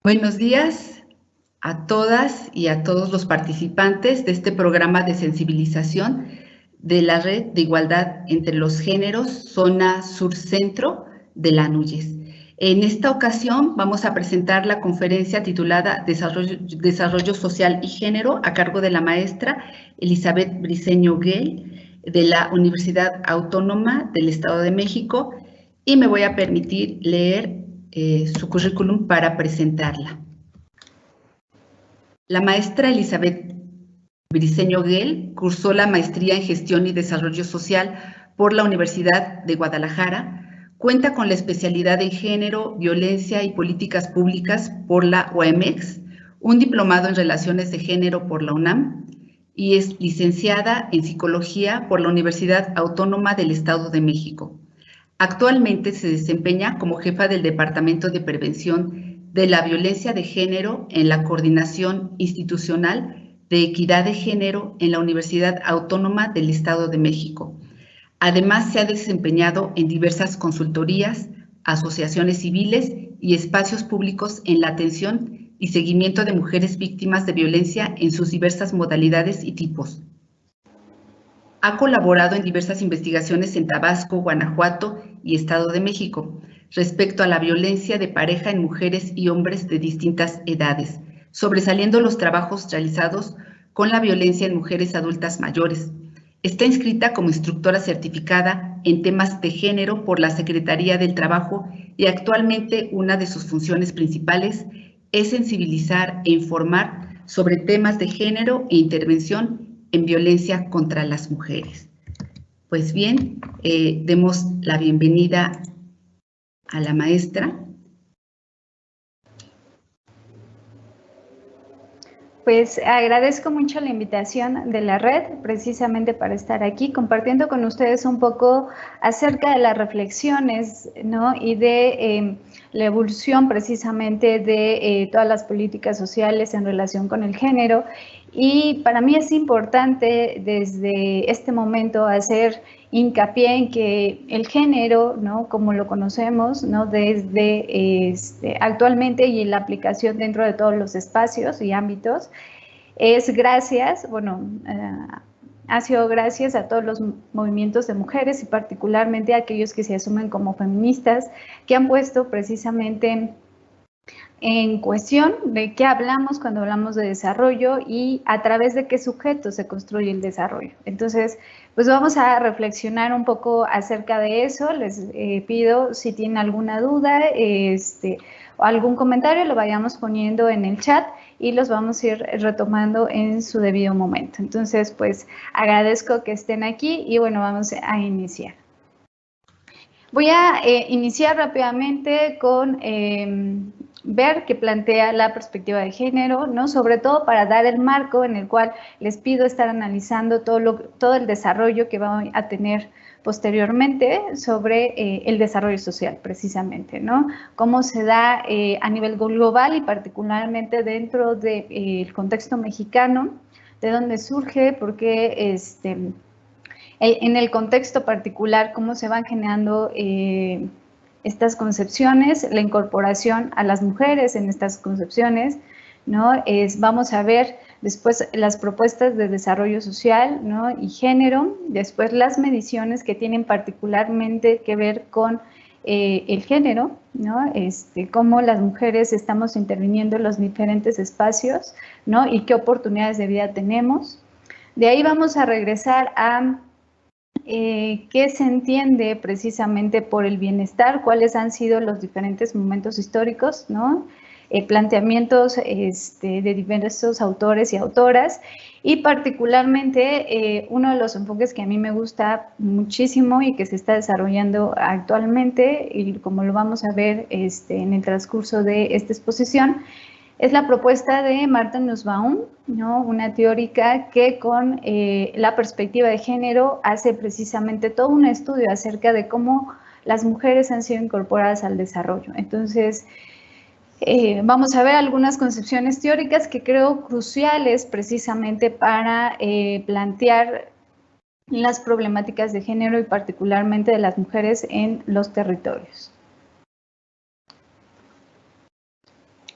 Buenos días a todas y a todos los participantes de este programa de sensibilización de la Red de Igualdad entre los Géneros, Zona Sur-Centro de la ANUYES. En esta ocasión vamos a presentar la conferencia titulada Desarrollo Social y Género a cargo de la maestra Elizabeth Briceño Gell de la Universidad Autónoma del Estado de México, y me voy a permitir leer su currículum para presentarla. La maestra Elizabeth Briceño Gell cursó la maestría en Gestión y Desarrollo Social por la Universidad de Guadalajara, cuenta con la especialidad en Género, Violencia y Políticas Públicas por la UAMEX, un diplomado en Relaciones de Género por la UNAM y es licenciada en Psicología por la Universidad Autónoma del Estado de México. Actualmente se desempeña como jefa del Departamento de Prevención de la Violencia de Género en la Coordinación Institucional de Equidad de Género en la Universidad Autónoma del Estado de México. Además, se ha desempeñado en diversas consultorías, asociaciones civiles y espacios públicos en la atención y seguimiento de mujeres víctimas de violencia en sus diversas modalidades y tipos. Ha colaborado en diversas investigaciones en Tabasco, Guanajuato y Estado de México respecto a la violencia de pareja en mujeres y hombres de distintas edades, sobresaliendo los trabajos realizados con la violencia en mujeres adultas mayores. Está inscrita como instructora certificada en temas de género por la Secretaría del Trabajo y actualmente una de sus funciones principales es sensibilizar e informar sobre temas de género e intervención en violencia contra las mujeres. Pues bien, demos la bienvenida a la maestra. Pues agradezco mucho la invitación de la red, precisamente para estar aquí compartiendo con ustedes un poco acerca de las reflexiones, ¿no? Y de la evolución precisamente de todas las políticas sociales en relación con el género. Y para mí es importante desde este momento hacer hincapié en que el género, ¿no? Como lo conocemos, ¿no? Desde actualmente y en la aplicación dentro de todos los espacios y ámbitos, es gracias, ha sido gracias a todos los movimientos de mujeres y particularmente a aquellos que se asumen como feministas, que han puesto precisamente en cuestión de qué hablamos cuando hablamos de desarrollo y a través de qué sujeto se construye el desarrollo. Entonces, pues vamos a reflexionar un poco acerca de eso. Les pido, si tienen alguna duda o algún comentario, lo vayamos poniendo en el chat y los vamos a ir retomando en su debido momento. Entonces, pues agradezco que estén aquí y bueno, vamos a iniciar. Voy a iniciar rápidamente con ver qué plantea la perspectiva de género, ¿no? Sobre todo para dar el marco en el cual les pido estar analizando todo el desarrollo que va a tener posteriormente sobre el desarrollo social, precisamente, ¿no? Cómo se da a nivel global y particularmente dentro del contexto mexicano, de dónde surge, por qué en el contexto particular, cómo se van generando estas concepciones, la incorporación a las mujeres en estas concepciones, ¿no? Vamos a ver después las propuestas de desarrollo social, ¿no? Y género, después las mediciones que tienen particularmente que ver con el género, ¿no? Cómo las mujeres estamos interviniendo en los diferentes espacios, ¿no? Y qué oportunidades de vida tenemos. De ahí vamos a regresar a qué se entiende precisamente por el bienestar, cuáles han sido los diferentes momentos históricos, ¿no? Planteamientos de diversos autores y autoras, y particularmente uno de los enfoques que a mí me gusta muchísimo y que se está desarrollando actualmente, y como lo vamos a ver en el transcurso de esta exposición, es la propuesta de Martha Nussbaum, ¿no? Una teórica que con la perspectiva de género hace precisamente todo un estudio acerca de cómo las mujeres han sido incorporadas al desarrollo. Entonces, vamos a ver algunas concepciones teóricas que creo cruciales precisamente para plantear las problemáticas de género y particularmente de las mujeres en los territorios.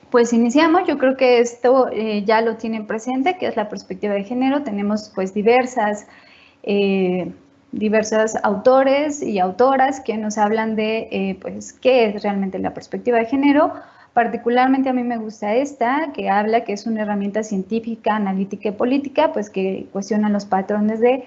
Pues iniciamos, yo creo que esto ya lo tienen presente, que es la perspectiva de género. Tenemos pues diversos autores y autoras que nos hablan de pues qué es realmente la perspectiva de género. Particularmente a mí me gusta esta, que habla que es una herramienta científica, analítica y política, pues que cuestiona los patrones de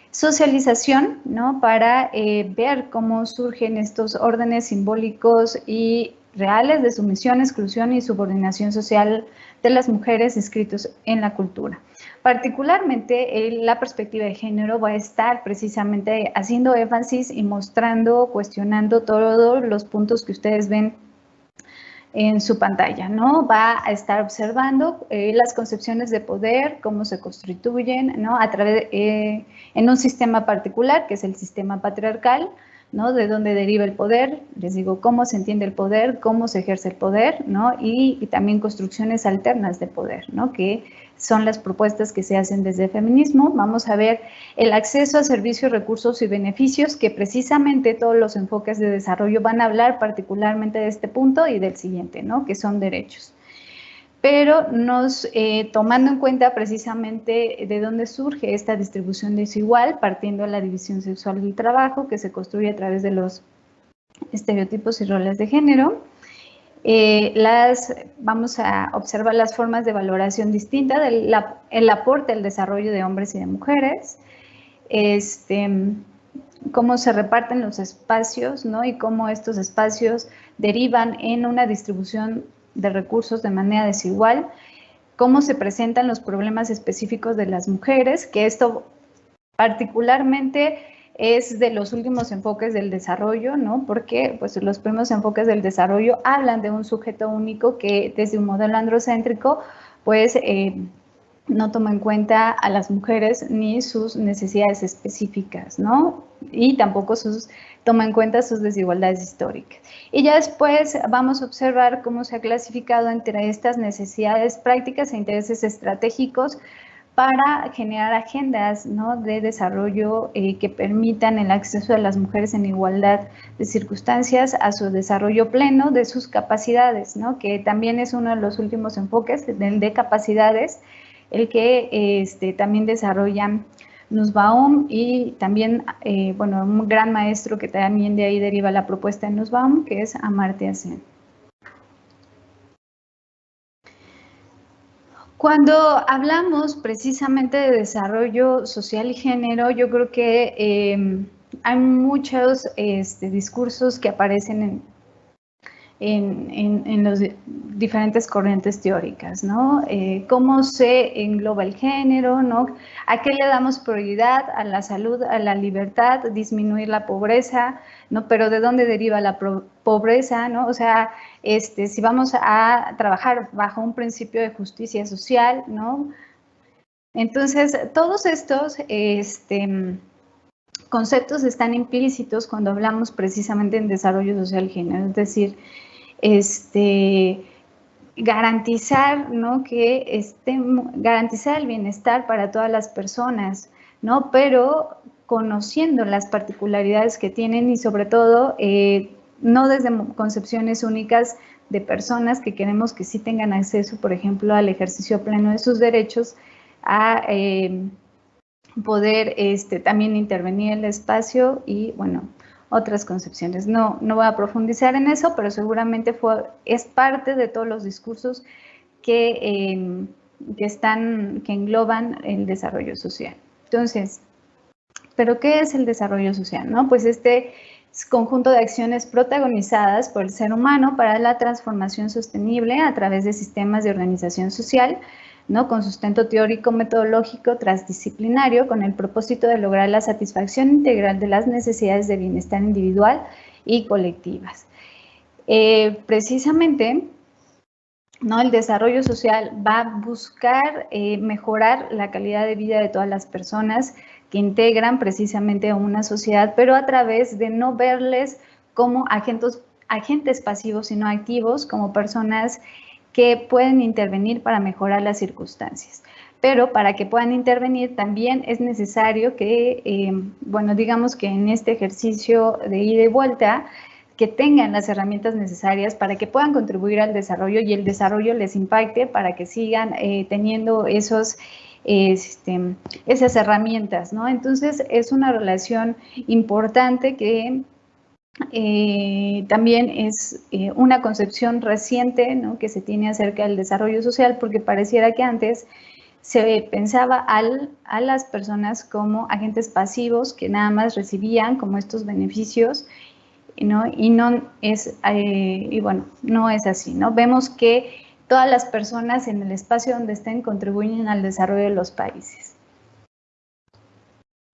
socialización, ¿no? Para ver cómo surgen estos órdenes simbólicos y reales de sumisión, exclusión y subordinación social de las mujeres inscritos en la cultura. Particularmente la perspectiva de género va a estar precisamente haciendo énfasis y mostrando, cuestionando todos los puntos que ustedes ven en su pantalla, ¿no? Va a estar observando las concepciones de poder, cómo se constituyen, ¿no? A través, en un sistema particular, que es el sistema patriarcal, ¿no? De dónde deriva el poder, les digo, cómo se entiende el poder, cómo se ejerce el poder, ¿no? Y también construcciones alternas de poder, ¿no? Que son las propuestas que se hacen desde el feminismo. Vamos a ver el acceso a servicios, recursos y beneficios, que precisamente todos los enfoques de desarrollo van a hablar particularmente de este punto y del siguiente, ¿no? Que son derechos. Pero tomando en cuenta precisamente de dónde surge esta distribución desigual, partiendo de la división sexual del trabajo, que se construye a través de los estereotipos y roles de género. Vamos a observar las formas de valoración distinta del aporte al desarrollo de hombres y de mujeres, cómo se reparten los espacios, ¿no? Y cómo estos espacios derivan en una distribución de recursos de manera desigual, cómo se presentan los problemas específicos de las mujeres, que esto particularmente es de los últimos enfoques del desarrollo, ¿no? Porque pues, los primeros enfoques del desarrollo hablan de un sujeto único que desde un modelo androcéntrico, pues no toma en cuenta a las mujeres ni sus necesidades específicas, ¿no? Y tampoco toma en cuenta sus desigualdades históricas. Y ya después vamos a observar cómo se ha clasificado entre estas necesidades prácticas e intereses estratégicos para generar agendas, ¿no? De desarrollo que permitan el acceso de las mujeres en igualdad de circunstancias a su desarrollo pleno de sus capacidades, ¿no? Que también es uno de los últimos enfoques de capacidades, el que también desarrolla Nussbaum y también, bueno, un gran maestro que también de ahí deriva la propuesta de Nussbaum, que es Amartya Sen. Cuando hablamos precisamente de desarrollo social y género, yo creo que hay muchos discursos que aparecen en las diferentes corrientes teóricas, ¿no? Cómo se engloba el género, ¿no? ¿A qué le damos prioridad? A la salud, a la libertad, disminuir la pobreza, ¿no? Pero ¿de dónde deriva la pobreza, ¿no? O sea, si vamos a trabajar bajo un principio de justicia social, ¿no? Entonces, todos estos conceptos están implícitos cuando hablamos precisamente en desarrollo social y género, es decir, garantizar, ¿no? Garantizar el bienestar para todas las personas, ¿no? Pero conociendo las particularidades que tienen y sobre todo no desde concepciones únicas de personas que queremos que sí tengan acceso, por ejemplo, al ejercicio pleno de sus derechos, a poder también intervenir en el espacio y, bueno, otras concepciones. No voy a profundizar en eso, pero seguramente es parte de todos los discursos que engloban el desarrollo social. Entonces, ¿pero qué es el desarrollo social? ¿No? Pues este conjunto de acciones protagonizadas por el ser humano para la transformación sostenible a través de sistemas de organización social, ¿no? Con sustento teórico, metodológico, transdisciplinario, con el propósito de lograr la satisfacción integral de las necesidades de bienestar individual y colectivas. Precisamente, ¿no? El desarrollo social va a buscar mejorar la calidad de vida de todas las personas que integran precisamente a una sociedad, pero a través de no verles como agentes pasivos, sino activos, como personas que pueden intervenir para mejorar las circunstancias. Pero para que puedan intervenir también es necesario que, bueno, digamos que en este ejercicio de ida y vuelta, que tengan las herramientas necesarias para que puedan contribuir al desarrollo y el desarrollo les impacte para que sigan teniendo esas herramientas, ¿no? Entonces, es una relación importante que también es una concepción reciente, ¿no?, que se tiene acerca del desarrollo social, porque pareciera que antes se pensaba a las personas como agentes pasivos que nada más recibían como estos beneficios, ¿no? Y no es, no es así, ¿no? Vemos que todas las personas en el espacio donde estén contribuyen al desarrollo de los países,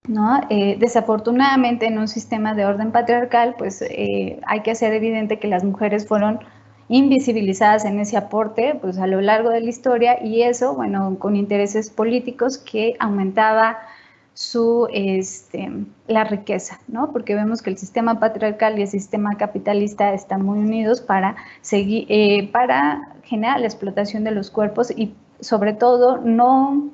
¿no? Desafortunadamente, en un sistema de orden patriarcal, pues hay que hacer evidente que las mujeres fueron invisibilizadas en ese aporte, pues a lo largo de la historia, y eso, bueno, con intereses políticos que aumentaba la riqueza, ¿no? Porque vemos que el sistema patriarcal y el sistema capitalista están muy unidos para generar la explotación de los cuerpos y, sobre todo, no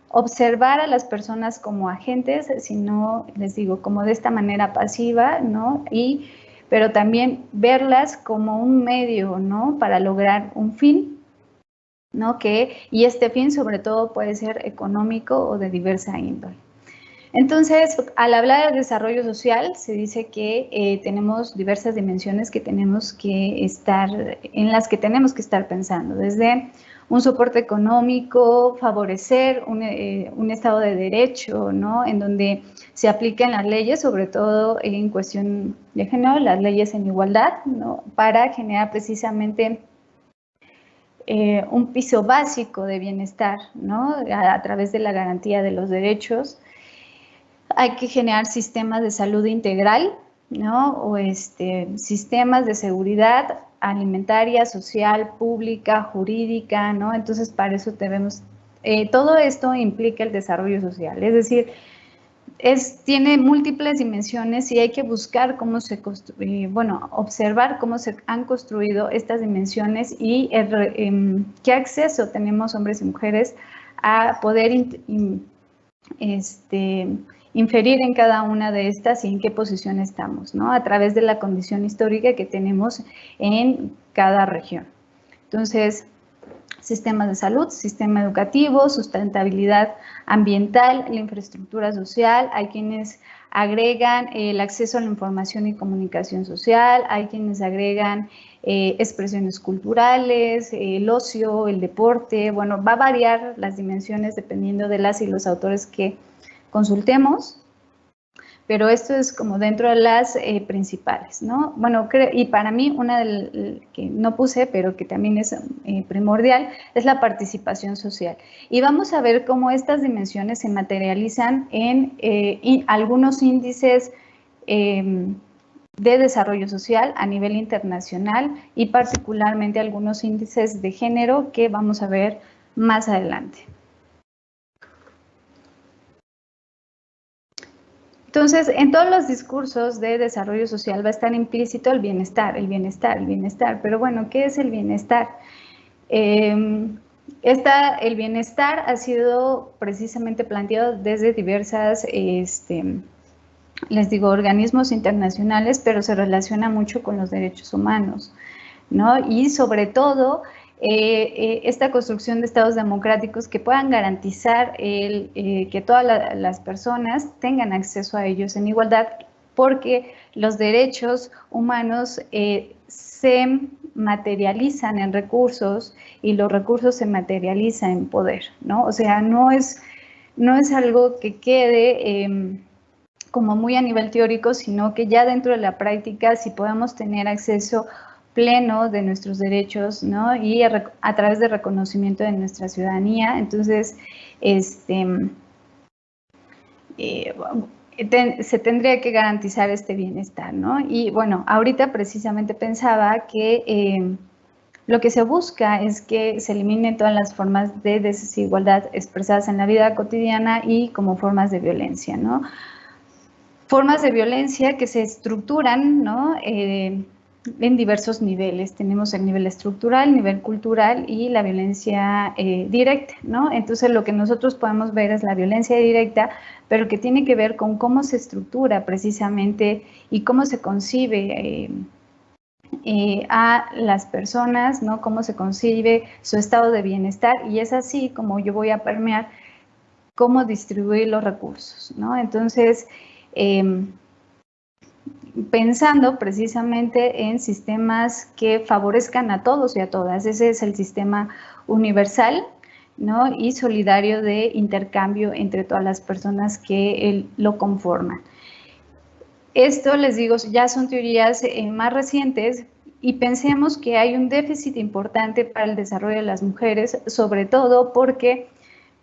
observar a las personas como agentes, sino, les digo, como de esta manera pasiva, ¿no? Pero también verlas como un medio, ¿no?, para lograr un fin, ¿no? Y este fin, sobre todo, puede ser económico o de diversa índole. Entonces, al hablar de desarrollo social, se dice que tenemos diversas dimensiones en las que tenemos que estar pensando, desde un soporte económico, favorecer un Estado de Derecho, ¿no?, en donde se apliquen las leyes, sobre todo en cuestión de género, las leyes en igualdad, ¿no?, para generar precisamente un piso básico de bienestar, ¿no?, a través de la garantía de los derechos. Hay que generar sistemas de salud integral, ¿no?, o sistemas de seguridad alimentaria, social, pública, jurídica, ¿no? Entonces, para eso todo esto implica el desarrollo social, es decir, tiene múltiples dimensiones y hay que buscar cómo observar cómo se han construido estas dimensiones y qué acceso tenemos hombres y mujeres a poder inferir en cada una de estas y en qué posición estamos, ¿no?, a través de la condición histórica que tenemos en cada región. Entonces, sistemas de salud, sistema educativo, sustentabilidad ambiental, la infraestructura social, hay quienes agregan el acceso a la información y comunicación social, hay quienes agregan expresiones culturales, el ocio, el deporte, bueno, va a variar las dimensiones dependiendo de las y los autores que consultemos, pero esto es como dentro de las principales, ¿no? Bueno, y para mí una que no puse, pero que también es primordial, es la participación social. Y vamos a ver cómo estas dimensiones se materializan en algunos índices de desarrollo social a nivel internacional y particularmente algunos índices de género que vamos a ver más adelante. Entonces, en todos los discursos de desarrollo social va a estar implícito el bienestar, el bienestar, el bienestar. Pero bueno, ¿qué es el bienestar? El bienestar ha sido precisamente planteado desde diversas, les digo, organismos internacionales, pero se relaciona mucho con los derechos humanos, ¿no? Y sobre todo, esta construcción de estados democráticos que puedan garantizar que todas las personas tengan acceso a ellos en igualdad, porque los derechos humanos se materializan en recursos y los recursos se materializan en poder, ¿no? O sea, no es algo que quede como muy a nivel teórico, sino que ya dentro de la práctica, si podemos tener acceso pleno de nuestros derechos, ¿no?, y a través del reconocimiento de nuestra ciudadanía, entonces se tendría que garantizar este bienestar, ¿no? Y bueno, ahorita precisamente pensaba que lo que se busca es que se eliminen todas las formas de desigualdad expresadas en la vida cotidiana y como formas de violencia, ¿no? Formas de violencia que se estructuran, ¿no?, en diversos niveles. Tenemos el nivel estructural, el nivel cultural y la violencia directa, ¿no? Entonces, lo que nosotros podemos ver es la violencia directa, pero que tiene que ver con cómo se estructura precisamente y cómo se concibe a las personas, ¿no? Cómo se concibe su estado de bienestar, y es así como yo voy a permear cómo distribuir los recursos, ¿no? Entonces, pensando precisamente en sistemas que favorezcan a todos y a todas. Ese es el sistema universal, ¿no? Y solidario de intercambio entre todas las personas que lo conforman. Esto, les digo, ya son teorías más recientes, y pensemos que hay un déficit importante para el desarrollo de las mujeres, sobre todo porque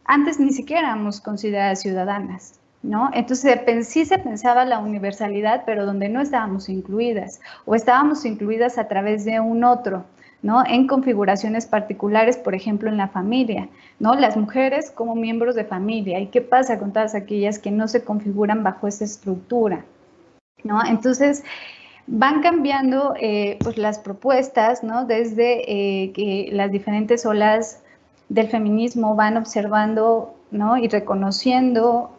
antes ni siquiera éramos consideradas ciudadanas, ¿no? Entonces sí se pensaba la universalidad, pero donde no estábamos incluidas, o estábamos incluidas a través de un otro, ¿no? En configuraciones particulares, por ejemplo, en la familia, ¿no? Las mujeres como miembros de familia. ¿Y qué pasa con todas aquellas que no se configuran bajo esa estructura, ¿no? Entonces, van cambiando pues las propuestas, ¿no? Desde que las diferentes olas del feminismo van observando, ¿no? Y reconociendo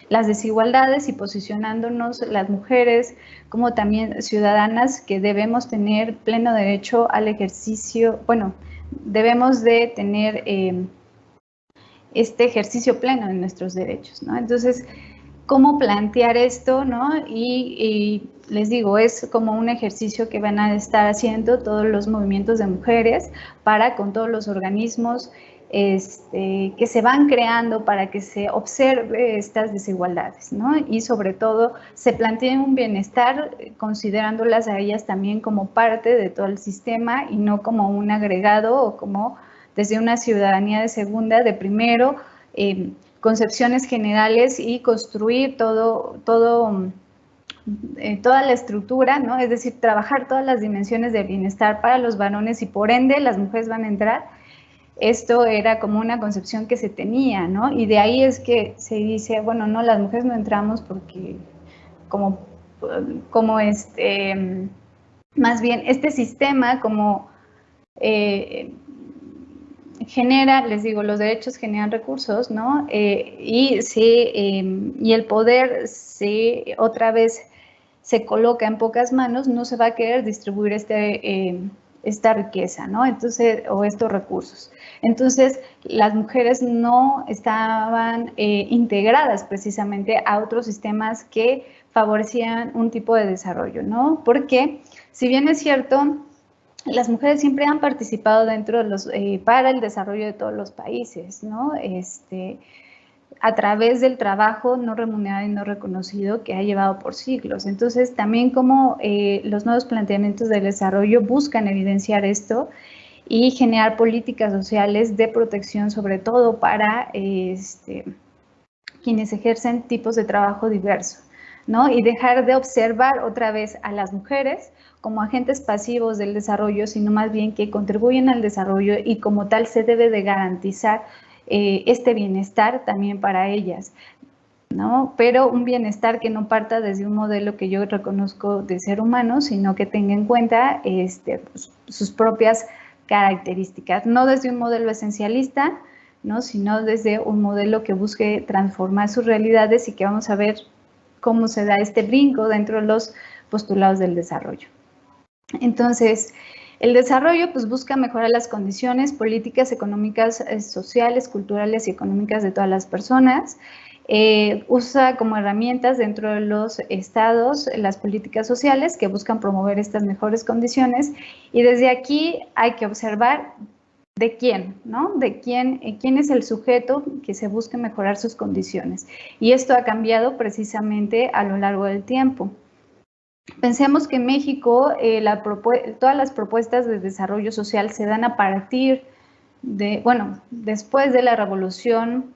las desigualdades y posicionándonos las mujeres como también ciudadanas que debemos tener pleno derecho al ejercicio, bueno, debemos de tener este ejercicio pleno de nuestros derechos, ¿no? Entonces, cómo plantear esto, ¿no? Y les digo, es como un ejercicio que van a estar haciendo todos los movimientos de mujeres para con todos los organismos que se van creando para que se observe estas desigualdades, ¿no? Y sobre todo se plantea un bienestar considerándolas a ellas también como parte de todo el sistema y no como un agregado o como desde una ciudadanía de segunda, de primero, concepciones generales y construir toda la estructura, ¿no? Es decir, trabajar todas las dimensiones del bienestar para los varones y por ende las mujeres van a entrar. Esto era como una concepción que se tenía, ¿no? Y de ahí es que se dice, bueno, no, las mujeres no entramos porque más bien este sistema como genera, les digo, los derechos generan recursos, ¿no? Y el poder otra vez se coloca en pocas manos, no se va a querer distribuir esta riqueza, ¿no? Entonces, o estos recursos. Entonces, las mujeres no estaban integradas precisamente a otros sistemas que favorecían un tipo de desarrollo, ¿no? Porque, si bien es cierto, las mujeres siempre han participado dentro de para el desarrollo de todos los países, ¿no? A través del trabajo no remunerado y no reconocido que ha llevado por siglos. Entonces, también como los nuevos planteamientos del desarrollo buscan evidenciar esto y generar políticas sociales de protección, sobre todo para quienes ejercen tipos de trabajo diversos, ¿no? Y dejar de observar otra vez a las mujeres como agentes pasivos del desarrollo, sino más bien que contribuyen al desarrollo y como tal se debe de garantizar este bienestar también para ellas, ¿no? Pero un bienestar que no parta desde un modelo que yo reconozco de ser humano, sino que tenga en cuenta sus propias características, no desde un modelo esencialista, ¿no? Sino desde un modelo que busque transformar sus realidades y que vamos a ver cómo se da este brinco dentro de los postulados del desarrollo. Entonces, el desarrollo pues busca mejorar las condiciones políticas, económicas, sociales, culturales y económicas de todas las personas. Usa como herramientas dentro de los estados las políticas sociales que buscan promover estas mejores condiciones, y desde aquí hay que observar de quién, ¿no? De quién es el sujeto que se busca mejorar sus condiciones. Y esto ha cambiado precisamente a lo largo del tiempo. Pensemos que en México todas las propuestas de desarrollo social se dan a partir de, bueno, después de la revolución,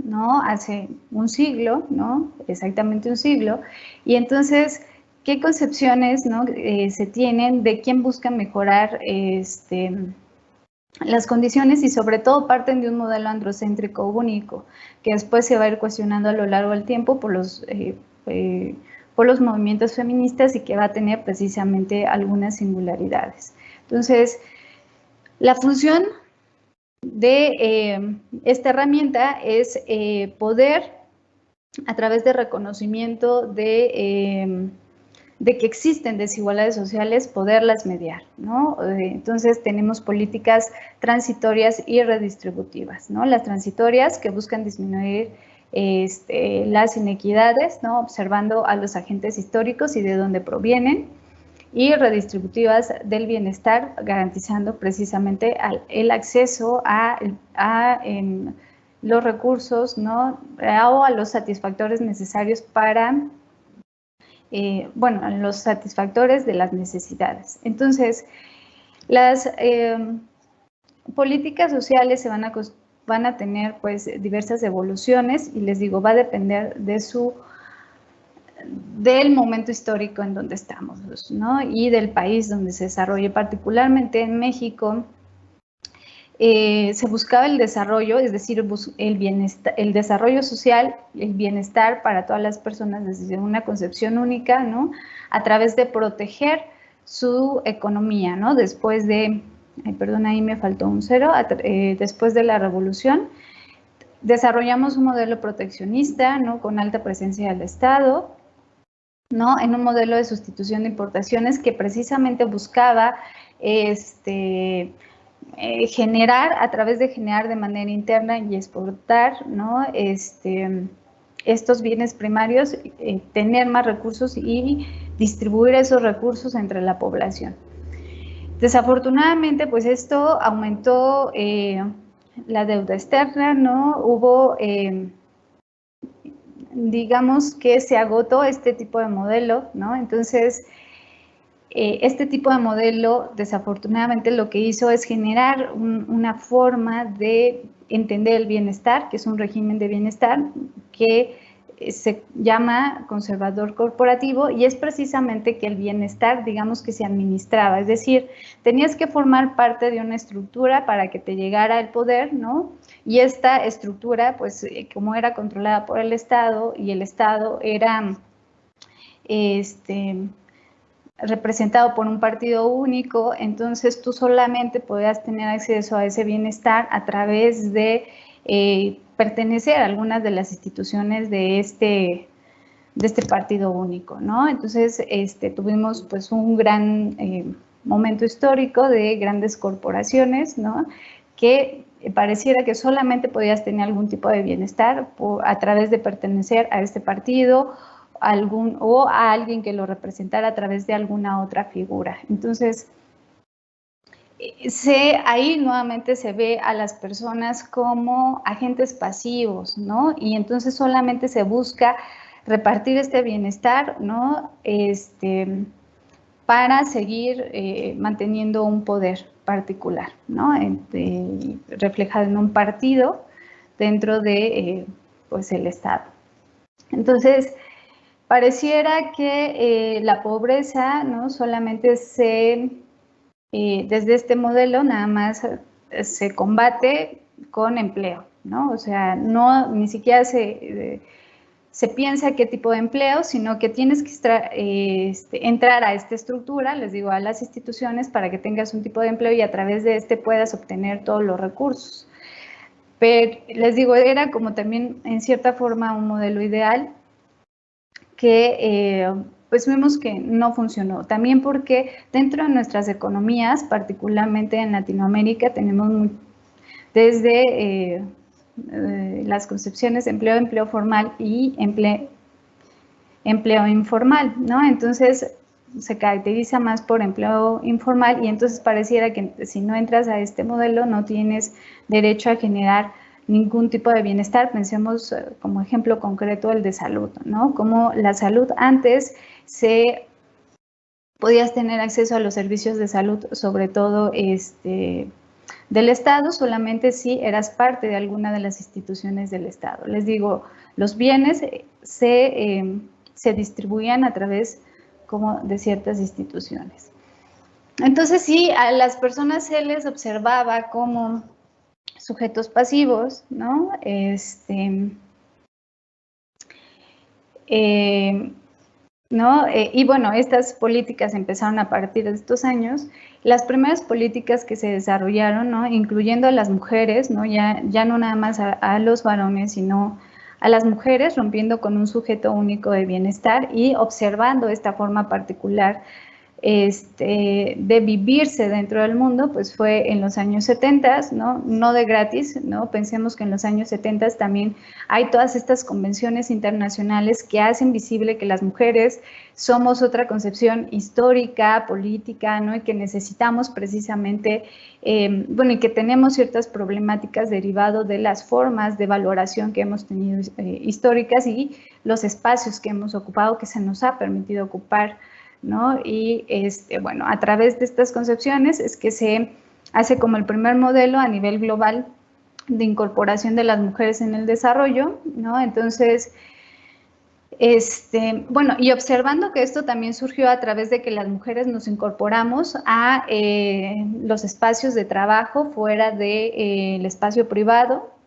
¿no? Hace un siglo, ¿no? Exactamente un siglo. Y entonces, ¿qué concepciones, ¿no? Se tienen de quién busca mejorar las condiciones, y sobre todo parten de un modelo androcéntrico único, que después se va a ir cuestionando a lo largo del tiempo por los movimientos feministas y que va a tener precisamente algunas singularidades. Entonces, la función de esta herramienta es poder, a través de reconocimiento de de que existen desigualdades sociales, poderlas mediar, ¿no? Entonces tenemos políticas transitorias y redistributivas, ¿no? Las transitorias que buscan disminuir las inequidades, ¿no? Observando a los agentes históricos y de dónde provienen, y redistributivas del bienestar, garantizando precisamente el acceso a los recursos, ¿no? O a los satisfactores necesarios para los satisfactores de las necesidades. Entonces, las políticas sociales van a tener pues diversas evoluciones y les digo, va a depender del momento histórico en donde estamos, ¿no? Y del país donde se desarrolle. Particularmente en México, se buscaba el desarrollo, es decir, el bienestar, el desarrollo social, el bienestar para todas las personas desde una concepción única, ¿no? A través de proteger su economía, ¿no? Después de, perdón, ahí me faltó un cero, después de la revolución, desarrollamos un modelo proteccionista, ¿no? Con alta presencia del Estado, ¿no? En un modelo de sustitución de importaciones que precisamente buscaba generar, a través de generar de manera interna y exportar, ¿no? Estos bienes primarios, tener más recursos y distribuir esos recursos entre la población. Desafortunadamente, pues esto aumentó la deuda externa, ¿no? Hubo, digamos que se agotó este tipo de modelo, ¿no? Entonces, este tipo de modelo, desafortunadamente, lo que hizo es generar una forma de entender el bienestar, que es un régimen de bienestar que se llama conservador corporativo, y es precisamente que el bienestar, digamos, que se administraba, es decir, tenías que formar parte de una estructura para que te llegara el poder, ¿no? Y esta estructura, pues, como era controlada por el Estado, y el Estado era representado por un partido único, entonces tú solamente podías tener acceso a ese bienestar a través de pertenecer a algunas de las instituciones de este partido único, ¿no? Entonces tuvimos pues un gran momento histórico de grandes corporaciones, ¿no? Que pareciera que solamente podías tener algún tipo de bienestar a través de pertenecer a este partido o a alguien que lo representara a través de alguna otra figura. Entonces, ahí nuevamente se ve a las personas como agentes pasivos, ¿no? Y entonces solamente se busca repartir este bienestar, ¿no? Para seguir manteniendo un poder particular, ¿no? Reflejado en un partido dentro de pues el Estado. Entonces, pareciera que la pobreza, ¿no? Solamente desde este modelo nada más se combate con empleo, ¿no? O sea, ni siquiera se piensa qué tipo de empleo, sino que tienes que entrar a esta estructura, les digo, a las instituciones, para que tengas un tipo de empleo y a través de puedas obtener todos los recursos. Pero les digo, era como también en cierta forma un modelo ideal que pues vimos que no funcionó. También porque dentro de nuestras economías, particularmente en Latinoamérica, tenemos desde las concepciones de empleo formal y empleo informal, ¿no? Entonces, se caracteriza más por empleo informal y entonces pareciera que si no entras a este modelo no tienes derecho a generar ningún tipo de bienestar. Pensemos como ejemplo concreto el de salud, ¿no? Como la salud antes podías tener acceso a los servicios de salud, sobre todo del Estado, solamente si eras parte de alguna de las instituciones del Estado. Les digo, los bienes se distribuían a través como de ciertas instituciones. Entonces, sí, a las personas se les observaba como sujetos pasivos, ¿no? Y bueno, estas políticas empezaron a partir de estos años. Las primeras políticas que se desarrollaron, ¿no? Incluyendo a las mujeres, ¿no? Ya no nada más a los varones, sino a las mujeres, rompiendo con un sujeto único de bienestar y observando esta forma particular de vivirse dentro del mundo, pues fue en los años 70, ¿no? No de gratis, ¿no? Pensemos que en los años 70 también hay todas estas convenciones internacionales que hacen visible que las mujeres somos otra concepción histórica, política, ¿no? Y que necesitamos precisamente, bueno, y que tenemos ciertas problemáticas derivado de las formas de valoración que hemos tenido históricas y los espacios que hemos ocupado, que se nos ha permitido ocupar, ¿no? Y bueno, a través de estas concepciones es que se hace como el primer modelo a nivel global de incorporación de las mujeres en el desarrollo, ¿no? Entonces, bueno, y observando que esto también surgió a través de que las mujeres nos incorporamos a los espacios de trabajo fuera del espacio privado,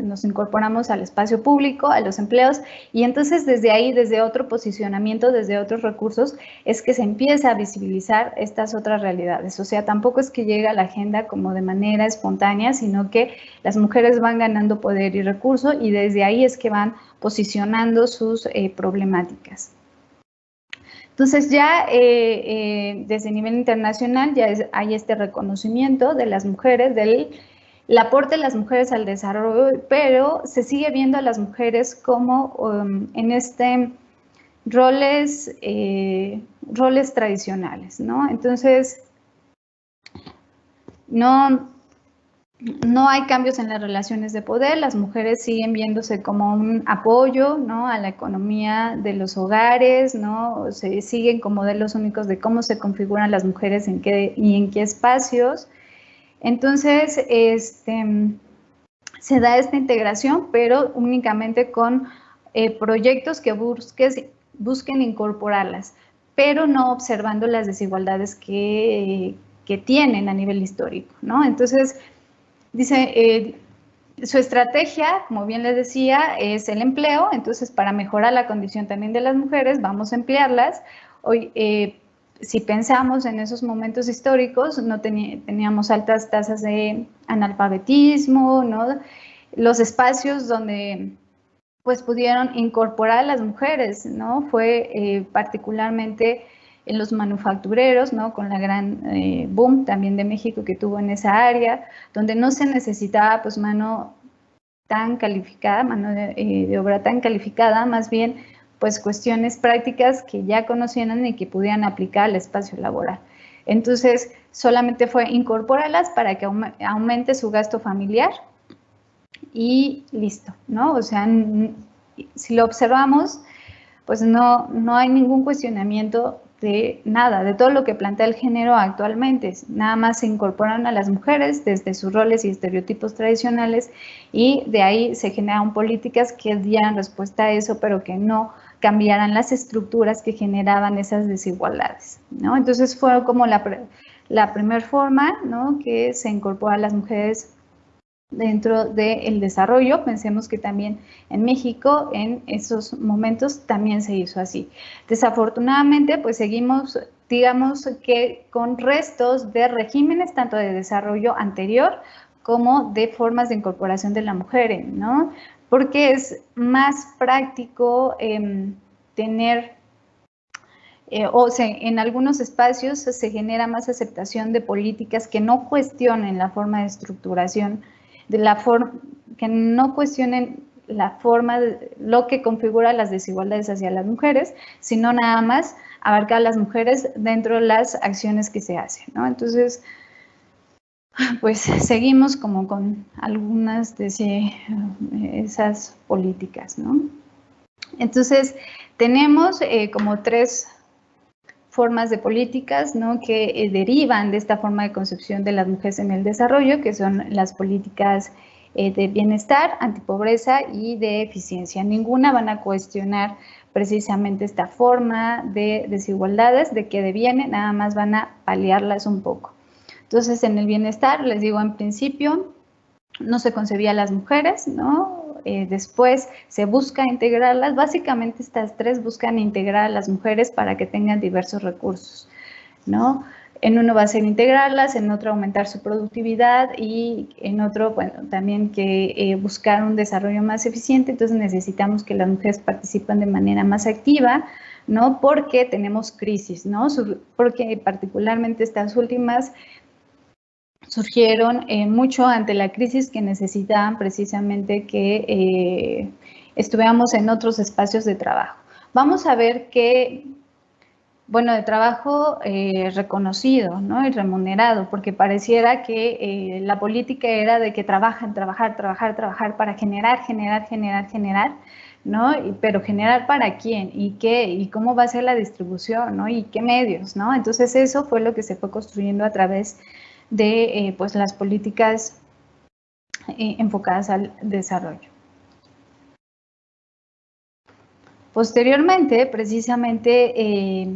nos incorporamos al espacio público, a los empleos, y entonces desde ahí, desde otro posicionamiento, desde otros recursos, es que se empieza a visibilizar estas otras realidades. O sea, tampoco es que llegue a la agenda como de manera espontánea, sino que las mujeres van ganando poder y recursos, y desde ahí es que van posicionando sus problemáticas. Entonces ya desde nivel internacional ya hay este reconocimiento de las mujeres, del el aporte de las mujeres al desarrollo, pero se sigue viendo a las mujeres como en roles tradicionales, ¿no? Entonces, no hay cambios en las relaciones de poder, las mujeres siguen viéndose como un apoyo, ¿no? A la economía de los hogares, ¿no? Se siguen como modelos únicos de cómo se configuran las mujeres en qué espacios. Entonces, se da esta integración, pero únicamente con proyectos que busquen incorporarlas, pero no observando las desigualdades que tienen a nivel histórico, ¿no? Entonces, dice, su estrategia, como bien les decía, es el empleo. Entonces, para mejorar la condición también de las mujeres, vamos a emplearlas. Hoy, si pensamos en esos momentos históricos, no teníamos altas tasas de analfabetismo, ¿no? Los espacios donde pues pudieron incorporar a las mujeres, ¿no? Fue particularmente en los manufactureros, ¿no? Con la gran boom también de México que tuvo en esa área, donde no se necesitaba pues mano tan calificada, mano de obra tan calificada, más bien pues cuestiones prácticas que ya conocieran y que pudieran aplicar al espacio laboral. Entonces, solamente fue incorporarlas para que aumente su gasto familiar y listo, ¿no? O sea, si lo observamos, pues no hay ningún cuestionamiento de nada, de todo lo que plantea el género actualmente. Nada más se incorporan a las mujeres desde sus roles y estereotipos tradicionales y de ahí se generan políticas que dieran respuesta a eso, pero que no cambiaran las estructuras que generaban esas desigualdades, ¿no? Entonces fue como la primera forma, ¿no? Que se incorpora a las mujeres dentro del desarrollo. Pensemos que también en México en esos momentos también se hizo así. Desafortunadamente, pues seguimos, digamos que con restos de regímenes tanto de desarrollo anterior como de formas de incorporación de la mujer, ¿no? Porque es más práctico tener en algunos espacios se genera más aceptación de políticas que no cuestionen la forma de estructuración, que no cuestionen la forma, lo que configura las desigualdades hacia las mujeres, sino nada más abarcar a las mujeres dentro de las acciones que se hacen, ¿no? Entonces, pues seguimos como con algunas de esas políticas, ¿no? Entonces, tenemos como tres formas de políticas, ¿no? Que derivan de esta forma de concepción de las mujeres en el desarrollo, que son las políticas de bienestar, antipobreza y de eficiencia. Ninguna van a cuestionar precisamente esta forma de desigualdades de que devienen, nada más van a paliarlas un poco. Entonces, en el bienestar, les digo, en principio, no se concebía a las mujeres, ¿no? Después se busca integrarlas. Básicamente estas tres buscan integrar a las mujeres para que tengan diversos recursos, ¿no? En uno va a ser integrarlas, en otro aumentar su productividad y en otro, bueno, también que buscar un desarrollo más eficiente. Entonces necesitamos que las mujeres participen de manera más activa, ¿no? Porque tenemos crisis, ¿no? Porque particularmente estas últimas surgieron mucho ante la crisis, que necesitaban precisamente que estuviéramos en otros espacios de trabajo. Vamos a ver que, bueno, de trabajo reconocido, ¿no? Y remunerado, porque pareciera que la política era de que trabajar para generar, ¿no? Pero generar para quién y qué y cómo va a ser la distribución, ¿no? Y qué medios, ¿no? Entonces eso fue lo que se fue construyendo a través de pues las políticas enfocadas al desarrollo. Posteriormente, precisamente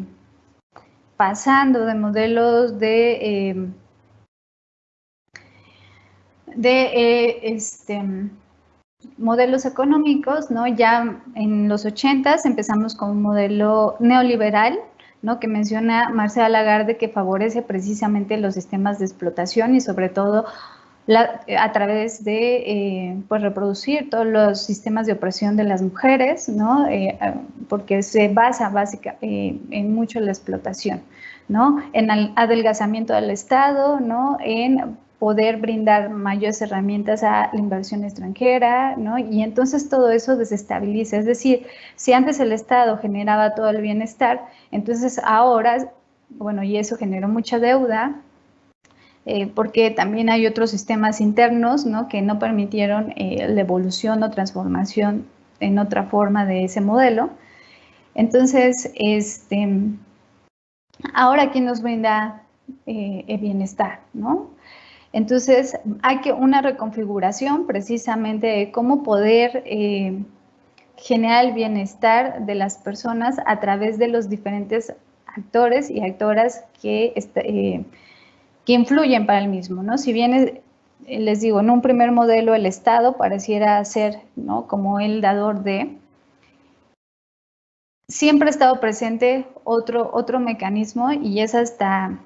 pasando de modelos de modelos económicos, ¿no? Ya en los 80s empezamos con un modelo neoliberal, ¿no? Que menciona Marcela Lagarde, que favorece precisamente los sistemas de explotación y sobre todo a través de pues reproducir todos los sistemas de opresión de las mujeres, ¿no? Porque se basa en mucho la explotación, ¿no? En el adelgazamiento del Estado, ¿no? En poder brindar mayores herramientas a la inversión extranjera, ¿no? Y entonces todo eso desestabiliza. Es decir, si antes el Estado generaba todo el bienestar, entonces ahora, bueno, y eso generó mucha deuda, porque también hay otros sistemas internos, ¿no? Que no permitieron la evolución o transformación en otra forma de ese modelo. Entonces, ahora, ¿quién nos brinda el bienestar, ¿no? Entonces, hay una reconfiguración precisamente de cómo poder generar el bienestar de las personas a través de los diferentes actores y actoras que influyen para el mismo, ¿no? Si bien les digo, en un primer modelo el Estado pareciera ser, ¿no? Como el dador de, siempre ha estado presente otro mecanismo y es hasta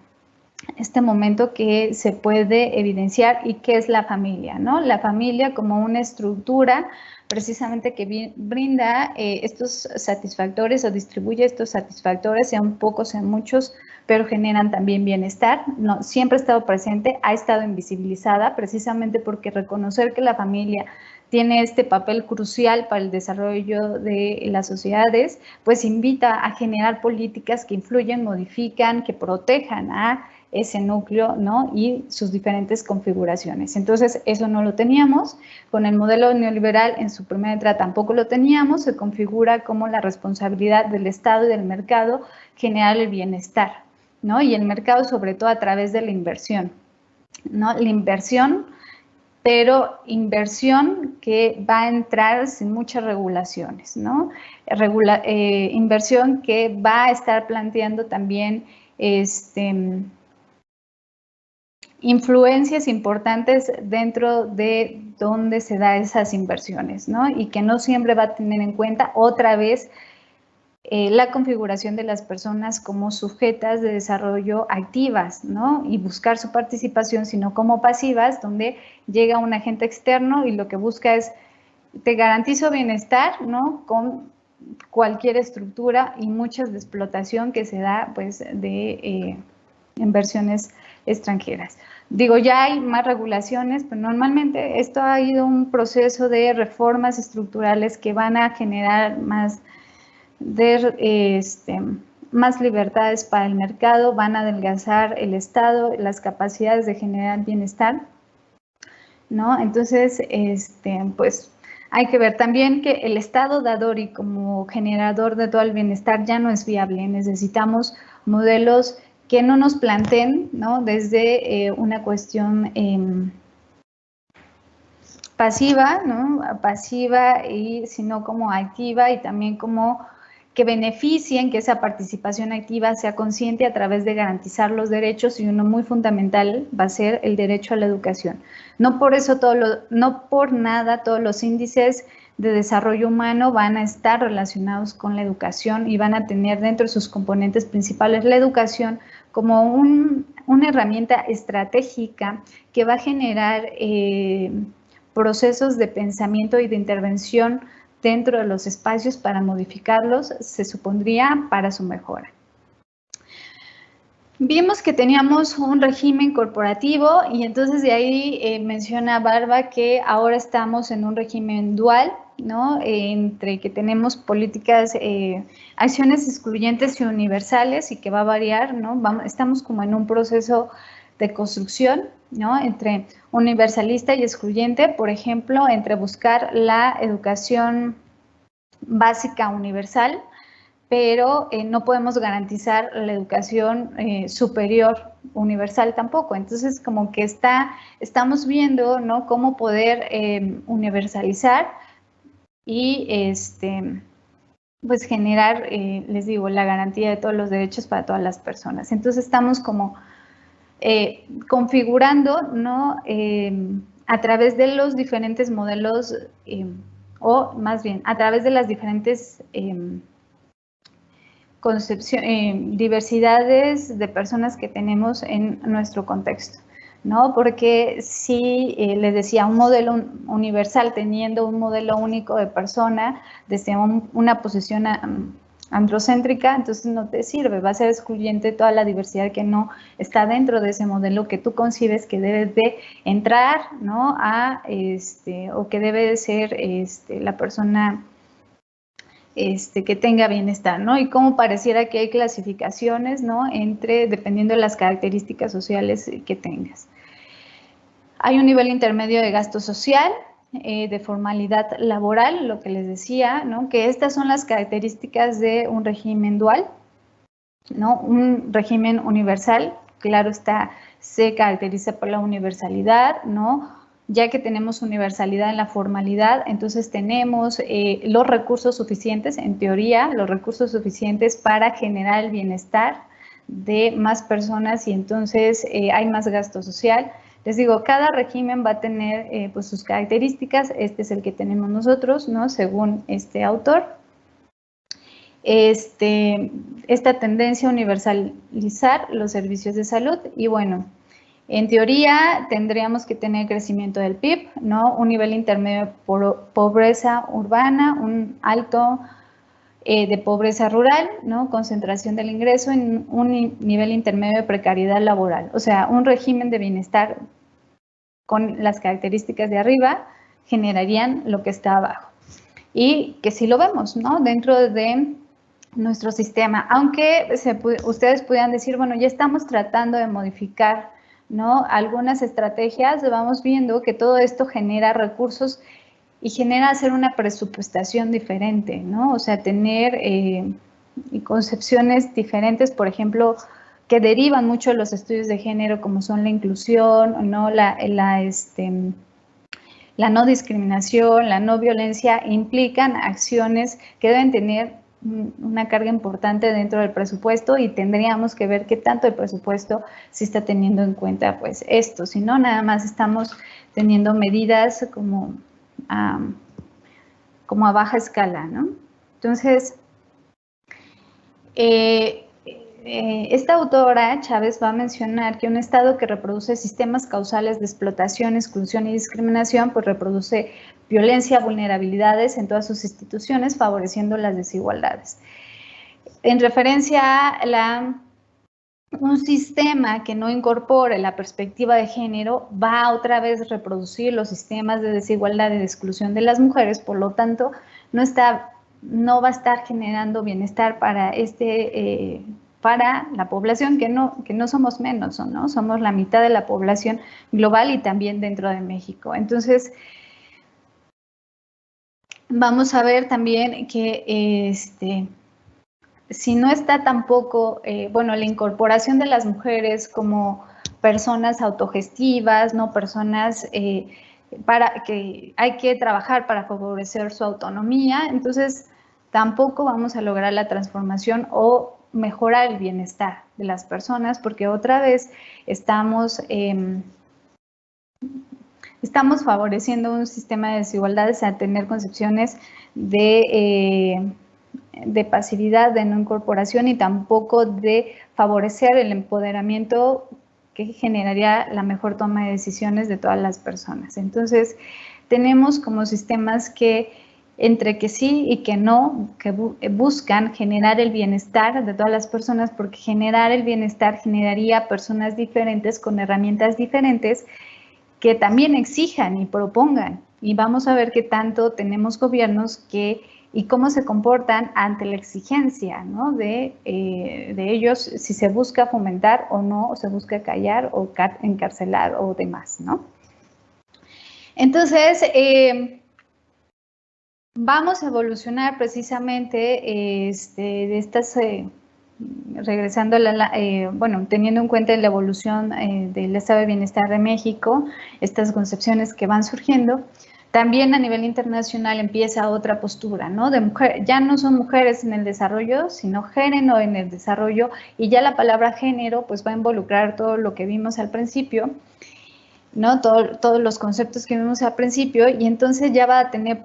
este momento que se puede evidenciar y que es la familia, ¿no? La familia como una estructura precisamente que brinda estos satisfactores o distribuye estos satisfactores, sean pocos, sean muchos, pero generan también bienestar. No, siempre ha estado presente, ha estado invisibilizada precisamente porque reconocer que la familia tiene este papel crucial para el desarrollo de las sociedades, pues invita a generar políticas que influyen, modifican, que protejan a ese núcleo, ¿no? Y sus diferentes configuraciones. Entonces, eso no lo teníamos. Con el modelo neoliberal, en su primera entrada tampoco lo teníamos. Se configura como la responsabilidad del Estado y del mercado generar el bienestar, ¿no? Y el mercado, sobre todo, a través de la inversión, ¿no? La inversión, pero inversión que va a entrar sin muchas regulaciones, ¿no? Inversión que va a estar planteando también influencias importantes dentro de donde se da esas inversiones, ¿no? Y que no siempre va a tener en cuenta otra vez la configuración de las personas como sujetas de desarrollo activas, ¿no? Y buscar su participación, sino como pasivas, donde llega un agente externo y lo que busca es, te garantizo bienestar, ¿no? Con cualquier estructura y muchas de explotación que se da, pues, de inversiones extranjeras. Digo, ya hay más regulaciones, pero normalmente esto ha ido un proceso de reformas estructurales que van a generar más libertades para el mercado, van a adelgazar el Estado, las capacidades de generar bienestar, ¿no? Entonces, pues hay que ver también que el Estado dador y como generador de todo el bienestar ya no es viable. Necesitamos modelos que no nos planteen, ¿no? Desde una cuestión pasiva, ¿no? Pasiva, sino como activa y también como que beneficien, que esa participación activa sea consciente a través de garantizar los derechos, y uno muy fundamental va a ser el derecho a la educación. No por eso no por nada todos los índices de desarrollo humano van a estar relacionados con la educación y van a tener dentro de sus componentes principales la educación, como una herramienta estratégica que va a generar procesos de pensamiento y de intervención dentro de los espacios para modificarlos, se supondría para su mejora. Vimos que teníamos un régimen corporativo y entonces de ahí menciona Barba que ahora estamos en un régimen dual, ¿no? Entre que tenemos políticas, acciones excluyentes y universales y que va a variar, ¿no? Estamos como en un proceso de construcción, ¿no? Entre universalista y excluyente, por ejemplo, entre buscar la educación básica universal, pero no podemos garantizar la educación superior universal tampoco. Entonces, como que estamos viendo, ¿no?, cómo poder universalizar y pues generar, les digo, la garantía de todos los derechos para todas las personas. Entonces, estamos como configurando, ¿no?, a través de los diferentes modelos, o más bien, a través de las diferentes diversidades de personas que tenemos en nuestro contexto, ¿no? Porque si les decía, un modelo universal teniendo un modelo único de persona desde una posición androcéntrica, entonces no te sirve, va a ser excluyente toda la diversidad que no está dentro de ese modelo que tú concibes que debe de entrar, ¿no?, o que debe de ser la persona que tenga bienestar, ¿no? Y cómo pareciera que hay clasificaciones, ¿no?, dependiendo de las características sociales que tengas. Hay un nivel intermedio de gasto social, de formalidad laboral, lo que les decía, ¿no?, que estas son las características de un régimen dual, ¿no? Un régimen universal, claro está, se caracteriza por la universalidad, ¿no? Ya que tenemos universalidad en la formalidad, entonces tenemos los recursos suficientes, en teoría, los recursos suficientes para generar el bienestar de más personas y entonces hay más gasto social. Les digo, cada régimen va a tener pues sus características, este es el que tenemos nosotros, ¿no?, según este autor. Esta tendencia a universalizar los servicios de salud y bueno, en teoría tendríamos que tener crecimiento del PIB, ¿no?, un nivel intermedio de pobreza urbana, un alto de pobreza rural, ¿no?, concentración del ingreso en un nivel intermedio de precariedad laboral, o sea, un régimen de bienestar con las características de arriba generarían lo que está abajo. Y que sí lo vemos, ¿no?, dentro de nuestro sistema, aunque ustedes pudieran decir, bueno, ya estamos tratando de modificar, ¿no?, algunas estrategias, vamos viendo que todo esto genera recursos y genera hacer una presupuestación diferente, ¿no? O sea, tener concepciones diferentes, por ejemplo, que derivan mucho de los estudios de género, como son la inclusión, ¿no?, la no discriminación, la no violencia, implican acciones que deben tener una carga importante dentro del presupuesto y tendríamos que ver qué tanto el presupuesto se está teniendo en cuenta pues esto, si no nada más estamos teniendo medidas como a baja escala, ¿no? Entonces, esta autora, Chávez, va a mencionar que un Estado que reproduce sistemas causales de explotación, exclusión y discriminación, pues reproduce violencia, vulnerabilidades en todas sus instituciones, favoreciendo las desigualdades. En referencia a un sistema que no incorpore la perspectiva de género va a otra vez reproducir los sistemas de desigualdad y de exclusión de las mujeres, por lo tanto, no va a estar generando bienestar para para la población, que no somos menos, ¿no? Somos la mitad de la población global y también dentro de México. Entonces, vamos a ver también que si no está tampoco, bueno, la incorporación de las mujeres como personas autogestivas, ¿no?, personas para que hay que trabajar para favorecer su autonomía, entonces tampoco vamos a lograr la transformación o mejorar el bienestar de las personas, porque otra vez estamos favoreciendo un sistema de desigualdades a tener concepciones de de pasividad, de no incorporación y tampoco de favorecer el empoderamiento que generaría la mejor toma de decisiones de todas las personas. Entonces, tenemos como sistemas que entre que sí y que no, que buscan generar el bienestar de todas las personas, porque generar el bienestar generaría personas diferentes con herramientas diferentes que también exijan y propongan. Y vamos a ver qué tanto tenemos gobiernos que y cómo se comportan ante la exigencia, ¿no? de ellos, si se busca fomentar o no, o se busca callar o encarcelar o demás, ¿no? Entonces, vamos a evolucionar precisamente de estas, regresando a bueno, teniendo en cuenta la evolución del estado de bienestar de México, estas concepciones que van surgiendo. También a nivel internacional empieza otra postura, ¿no? De mujer, ya no son mujeres en el desarrollo, sino género en el desarrollo, y ya la palabra género pues va a involucrar todo lo que vimos al principio, ¿no? Todos los conceptos que vimos al principio, y entonces ya va a tener,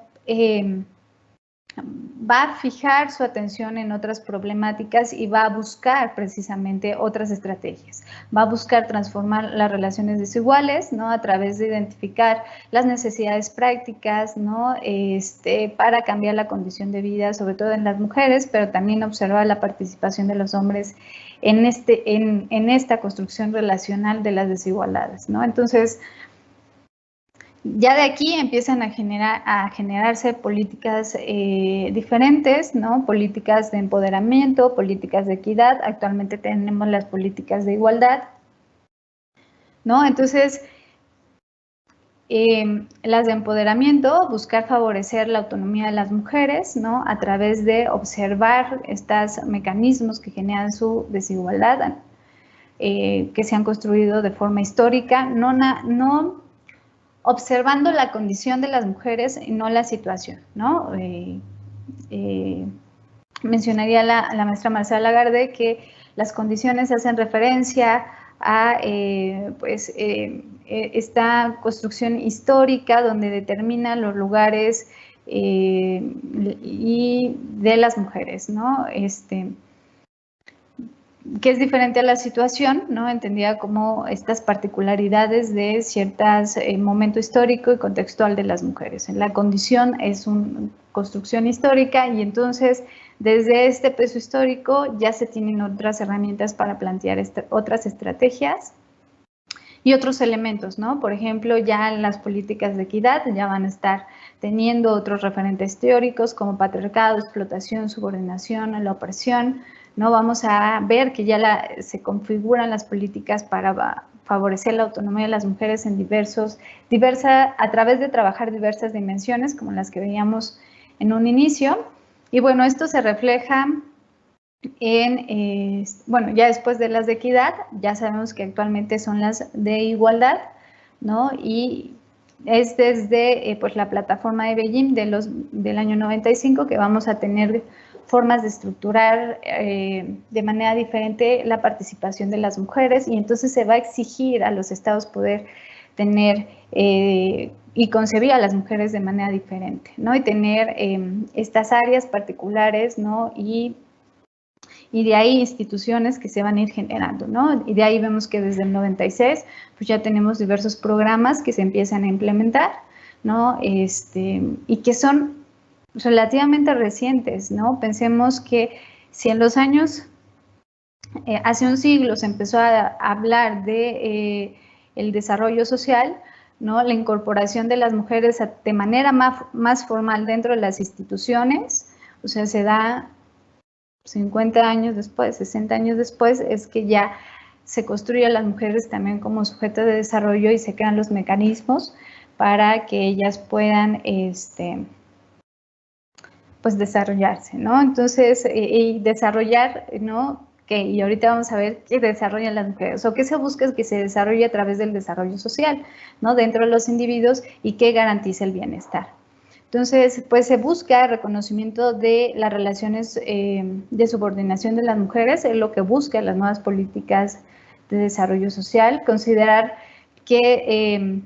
va a fijar su atención en otras problemáticas y va a buscar precisamente otras estrategias. Va a buscar transformar las relaciones desiguales, ¿no? A través de identificar las necesidades prácticas, ¿no? Para cambiar la condición de vida, sobre todo en las mujeres, pero también observar la participación de los hombres en esta construcción relacional de las desigualdades, ¿no? Entonces, ya de aquí empiezan a generarse políticas diferentes, ¿no? Políticas de empoderamiento, políticas de equidad. Actualmente tenemos las políticas de igualdad, ¿no? Entonces, las de empoderamiento, buscar favorecer la autonomía de las mujeres, ¿no? A través de observar estos mecanismos que generan su desigualdad, que se han construido de forma histórica, no observando la condición de las mujeres y no la situación, ¿no? Mencionaría la maestra Marcela Lagarde que las condiciones hacen referencia a esta construcción histórica donde determina los lugares y de las mujeres, ¿no? Que es diferente a la situación, ¿no? Entendida como estas particularidades de ciertos momento histórico y contextual de las mujeres. La condición es una construcción histórica y entonces desde este peso histórico ya se tienen otras herramientas para plantear otras estrategias y otros elementos, ¿no? Por ejemplo, ya las políticas de equidad ya van a estar teniendo otros referentes teóricos como patriarcado, explotación, subordinación, la opresión, ¿no? Vamos a ver que ya se configuran las políticas para favorecer la autonomía de las mujeres en a través de trabajar diversas dimensiones, como las que veíamos en un inicio. Y bueno, esto se refleja bueno, ya después de las de equidad, ya sabemos que actualmente son las de igualdad, ¿no? Y es desde pues, la plataforma de Beijing del año 95 que vamos a tener formas de estructurar de manera diferente la participación de las mujeres y entonces se va a exigir a los estados poder tener y concebir a las mujeres de manera diferente, ¿no? Y tener estas áreas particulares, ¿no? Y de ahí instituciones que se van a ir generando, ¿no? Y de ahí vemos que desde el 96, pues ya tenemos diversos programas que se empiezan a implementar, ¿no? Y que son relativamente recientes, ¿no? Pensemos que si en los años, hace un siglo se empezó a hablar de el desarrollo social, ¿no? La incorporación de las mujeres de manera más formal dentro de las instituciones, o sea, se da 50 años después, 60 años después, es que ya se construye a las mujeres también como sujeto de desarrollo y se crean los mecanismos para que ellas puedan, pues desarrollarse, ¿no? Entonces, y desarrollar, ¿no? Y ahorita vamos a ver qué desarrollan las mujeres o qué se busca es que se desarrolle a través del desarrollo social, ¿no? Dentro de los individuos y que garantice el bienestar. Entonces, pues se busca reconocimiento de las relaciones de subordinación de las mujeres, es lo que busca las nuevas políticas de desarrollo social, considerar que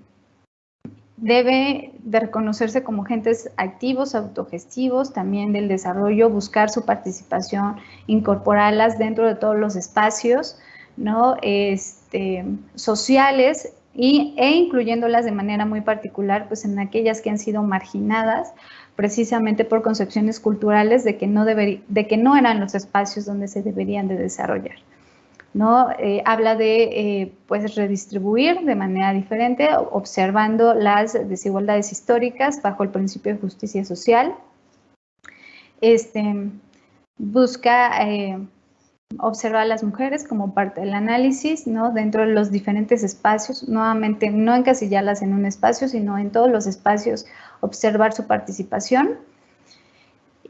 debe de reconocerse como agentes activos, autogestivos, también del desarrollo, buscar su participación, incorporarlas dentro de todos los espacios, ¿no? Sociales e incluyéndolas de manera muy particular pues en aquellas que han sido marginadas precisamente por concepciones culturales de que no eran los espacios donde se deberían de desarrollar, ¿no? Habla de pues redistribuir de manera diferente, observando las desigualdades históricas bajo el principio de justicia social. Busca observar a las mujeres como parte del análisis, ¿no? Dentro de los diferentes espacios, nuevamente no encasillarlas en un espacio, sino en todos los espacios observar su participación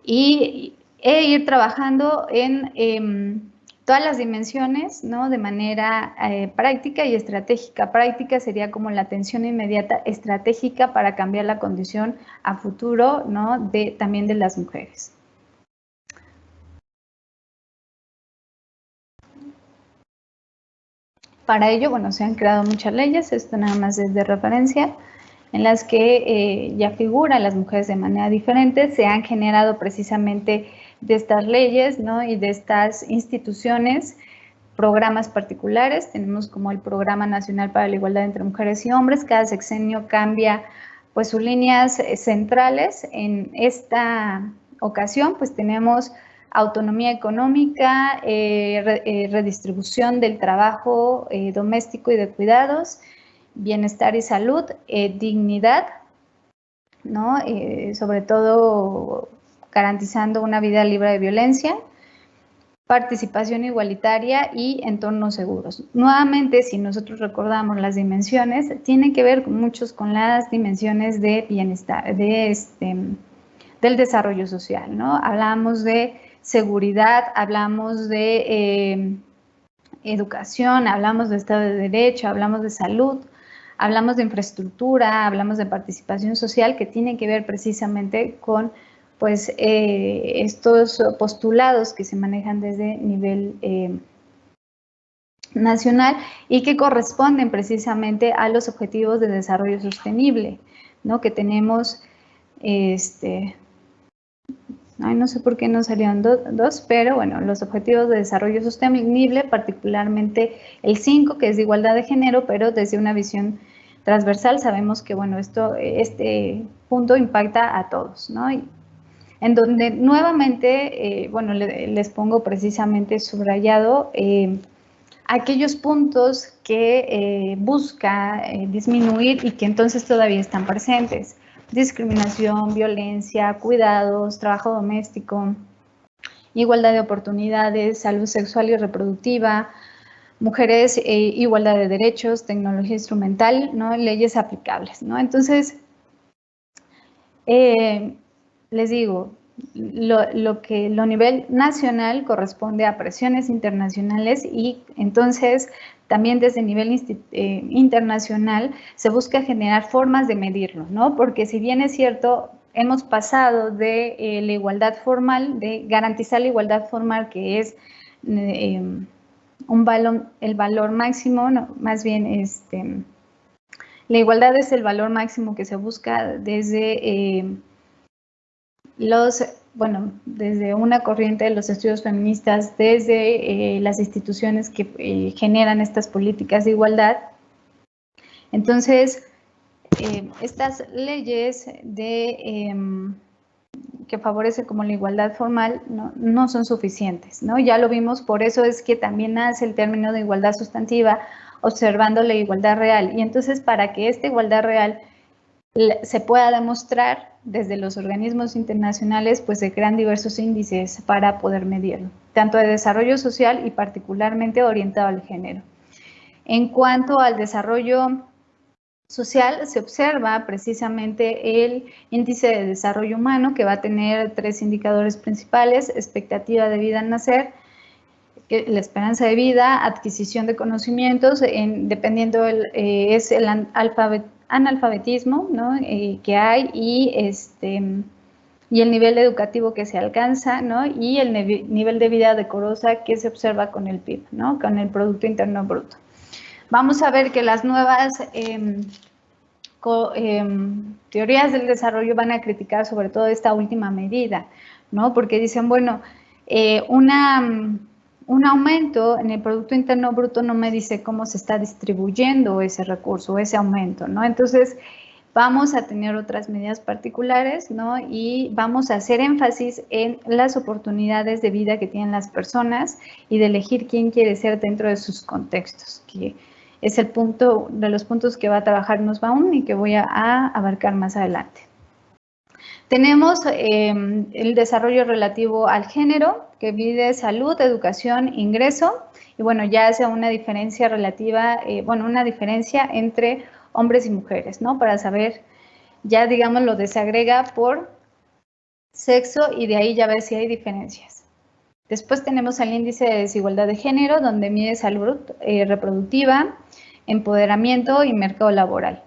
e ir trabajando en todas las dimensiones, ¿no? De manera práctica y estratégica. Práctica sería como la atención inmediata, estratégica para cambiar la condición a futuro, ¿no? También de las mujeres. Para ello, bueno, se han creado muchas leyes, esto nada más es de referencia, en las que ya figuran las mujeres de manera diferente, se han generado precisamente de estas leyes, ¿no? Y de estas instituciones, programas particulares. Tenemos como el Programa Nacional para la Igualdad entre Mujeres y Hombres. Cada sexenio cambia pues sus líneas centrales. En esta ocasión pues tenemos autonomía económica, redistribución del trabajo doméstico y de cuidados, bienestar y salud, dignidad, ¿no? Sobre todo garantizando una vida libre de violencia, participación igualitaria y entornos seguros. Nuevamente, si nosotros recordamos las dimensiones, tienen que ver muchos con las dimensiones de bienestar, del desarrollo social, ¿no? Hablamos de seguridad, hablamos de educación, hablamos de Estado de Derecho, hablamos de salud, hablamos de infraestructura, hablamos de participación social, que tiene que ver precisamente con pues, estos postulados que se manejan desde nivel nacional y que corresponden precisamente a los objetivos de desarrollo sostenible, ¿no? Que tenemos, no sé por qué no salieron dos, pero bueno, los objetivos de desarrollo sostenible, particularmente el 5, que es de igualdad de género, pero desde una visión transversal sabemos que, bueno, este punto impacta a todos, ¿no? En donde nuevamente, bueno, les pongo precisamente subrayado aquellos puntos que busca disminuir y que entonces todavía están presentes. Discriminación, violencia, cuidados, trabajo doméstico, igualdad de oportunidades, salud sexual y reproductiva, mujeres, igualdad de derechos, tecnología instrumental, ¿no? Leyes aplicables, ¿no? Entonces, les digo, lo nivel nacional corresponde a presiones internacionales y entonces también desde el nivel internacional se busca generar formas de medirlo, ¿no? Porque si bien es cierto, hemos pasado de la igualdad formal, de garantizar la igualdad formal, que es el valor máximo, no, más bien la igualdad es el valor máximo que se busca desde desde una corriente de los estudios feministas, desde las instituciones que generan estas políticas de igualdad. Entonces, estas leyes que favorecen como la igualdad formal no son suficientes, ¿no? Ya lo vimos, por eso es que también nace el término de igualdad sustantiva, observando la igualdad real. Y entonces, para que esta igualdad real se pueda demostrar desde los organismos internacionales, pues se crean diversos índices para poder medirlo, tanto de desarrollo social y particularmente orientado al género. En cuanto al desarrollo social, se observa precisamente el índice de desarrollo humano, que va a tener 3 indicadores principales: expectativa de vida al nacer, la esperanza de vida, adquisición de conocimientos, dependiendo es el analfabetismo, ¿no? Que hay y el nivel educativo que se alcanza, ¿no? Y el nivel de vida decorosa que se observa con el PIB, ¿no? Con el Producto Interno Bruto. Vamos a ver que las nuevas teorías del desarrollo van a criticar sobre todo esta última medida, ¿no? Porque dicen, bueno, un aumento en el Producto Interno Bruto no me dice cómo se está distribuyendo ese recurso, ese aumento, ¿no? Entonces, vamos a tener otras medidas particulares, ¿no? Y vamos a hacer énfasis en las oportunidades de vida que tienen las personas y de elegir quién quiere ser dentro de sus contextos, que es el punto de los puntos que va a trabajar Nussbaum y que voy a abarcar más adelante. Tenemos el desarrollo relativo al género, que mide salud, educación, ingreso, y bueno, ya hace una diferencia relativa, una diferencia entre hombres y mujeres, ¿no? Para saber, ya digamos, lo desagrega por sexo y de ahí ya ver si hay diferencias. Después tenemos el índice de desigualdad de género, donde mide salud reproductiva, empoderamiento y mercado laboral.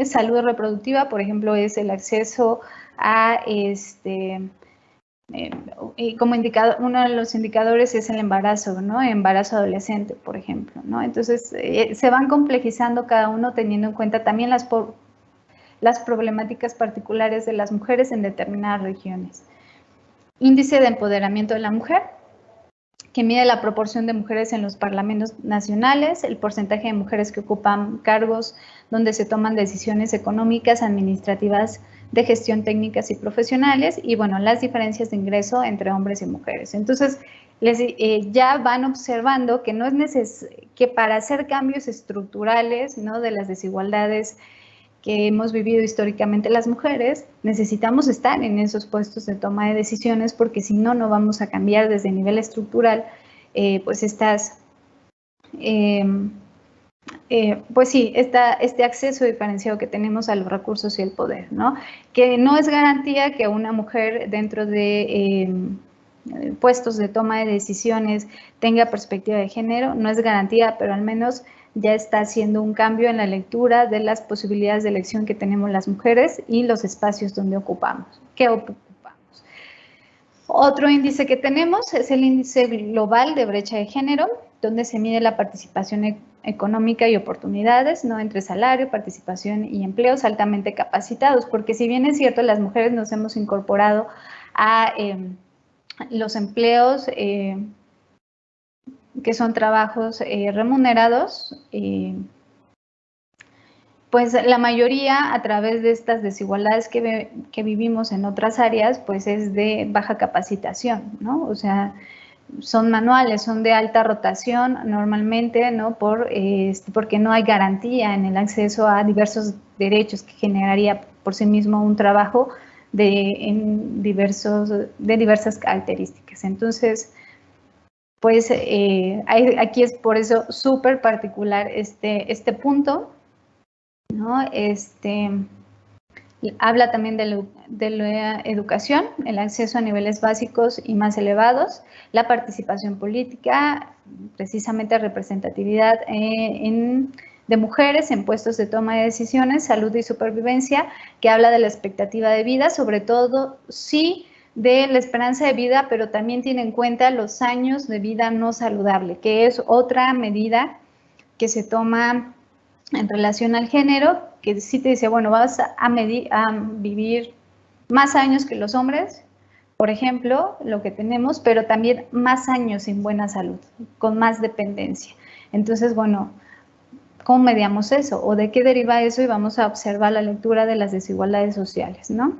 Salud reproductiva, por ejemplo, es el acceso a como indicador, uno de los indicadores es el embarazo, ¿no? Embarazo adolescente, por ejemplo, ¿no? Entonces, se van complejizando cada uno teniendo en cuenta también las problemáticas particulares de las mujeres en determinadas regiones. Índice de empoderamiento de la mujer, que mide la proporción de mujeres en los parlamentos nacionales, el porcentaje de mujeres que ocupan cargos donde se toman decisiones económicas, administrativas, de gestión técnicas y profesionales, y bueno, las diferencias de ingreso entre hombres y mujeres. Entonces, ya van observando que no es que para hacer cambios estructurales, ¿no?, de las desigualdades que hemos vivido históricamente las mujeres, necesitamos estar en esos puestos de toma de decisiones, porque si no, no vamos a cambiar desde el nivel estructural, pues este acceso diferenciado que tenemos a los recursos y el poder, ¿no? Que no es garantía que una mujer dentro de puestos de toma de decisiones tenga perspectiva de género, no es garantía, pero al menos ya está haciendo un cambio en la lectura de las posibilidades de elección que tenemos las mujeres y los espacios donde ocupamos. Otro índice que tenemos es el índice global de brecha de género, donde se mide la participación económica y oportunidades, ¿no?, entre salario, participación y empleos altamente capacitados, porque si bien es cierto, las mujeres nos hemos incorporado a los empleos que son trabajos remunerados, pues la mayoría, a través de estas desigualdades que vivimos en otras áreas, pues es de baja capacitación, ¿no? O sea, son manuales, son de alta rotación normalmente, ¿no? Porque no hay garantía en el acceso a diversos derechos que generaría por sí mismo un trabajo de diversas características. Entonces, pues aquí es por eso súper particular este punto, ¿no? Habla también de la educación, el acceso a niveles básicos y más elevados, la participación política, precisamente representatividad de mujeres en puestos de toma de decisiones, salud y supervivencia, que habla de la expectativa de vida, sobre todo sí de la esperanza de vida, pero también tiene en cuenta los años de vida no saludable, que es otra medida que se toma en relación al género, que sí te dice, bueno, vas a vivir más años que los hombres, por ejemplo, lo que tenemos, pero también más años sin buena salud, con más dependencia. Entonces, bueno, ¿cómo mediamos eso? ¿O de qué deriva eso? Y vamos a observar la lectura de las desigualdades sociales, ¿no?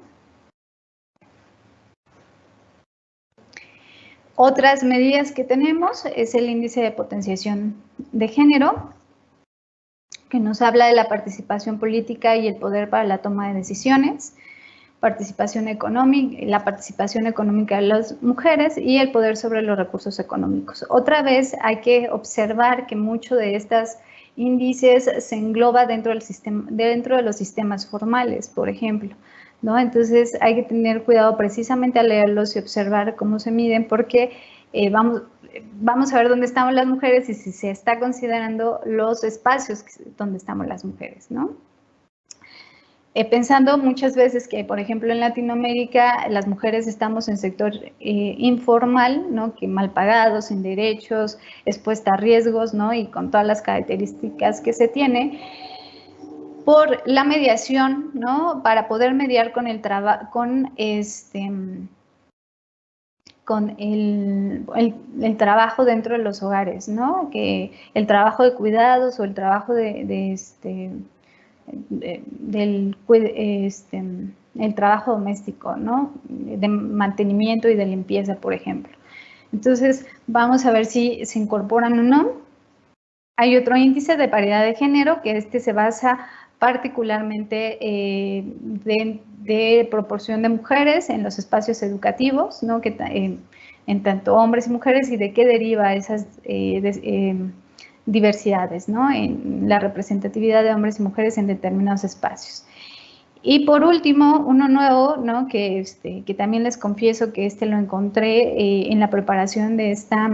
Otras medidas que tenemos es el índice de potenciación de género, que nos habla de la participación política y el poder para la toma de decisiones, participación económica, la participación económica de las mujeres y el poder sobre los recursos económicos. Otra vez hay que observar que mucho de estos índices se engloba dentro de los sistemas formales, por ejemplo, ¿no? Entonces hay que tener cuidado precisamente al leerlos y observar cómo se miden, porque vamos a ver dónde estamos las mujeres y si se está considerando los espacios donde estamos las mujeres, ¿no? Pensando muchas veces que, por ejemplo, en Latinoamérica las mujeres estamos en sector informal, ¿no?, que mal pagado, sin derechos, expuesta a riesgos, ¿no?, y con todas las características que se tiene. por la mediación, ¿no? Para poder mediar con el trabajo dentro de los hogares, ¿no? Que el trabajo de cuidados o el trabajo el trabajo doméstico, ¿no? De mantenimiento y de limpieza, por ejemplo. Entonces, vamos a ver si se incorporan o no. Hay otro índice de paridad de género, que se basa particularmente de proporción de mujeres en los espacios educativos, ¿no? Que en tanto hombres y mujeres, y de qué deriva esas diversidades, ¿no? En la representatividad de hombres y mujeres en determinados espacios. Y por último, uno nuevo, ¿no? Que también les confieso que lo encontré en la preparación de esta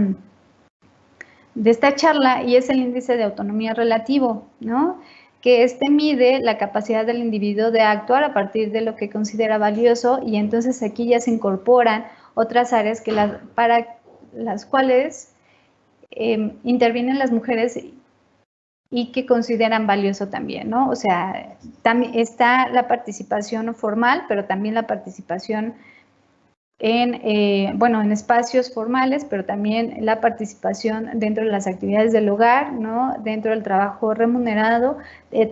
charla, y es el índice de autonomía relativo, ¿no? Que mide la capacidad del individuo de actuar a partir de lo que considera valioso, y entonces aquí ya se incorporan otras áreas para las cuales intervienen las mujeres y que consideran valioso también, ¿no? O sea, también está la participación formal, pero también la participación en espacios formales, pero también la participación dentro de las actividades del hogar, ¿no? Dentro del trabajo remunerado,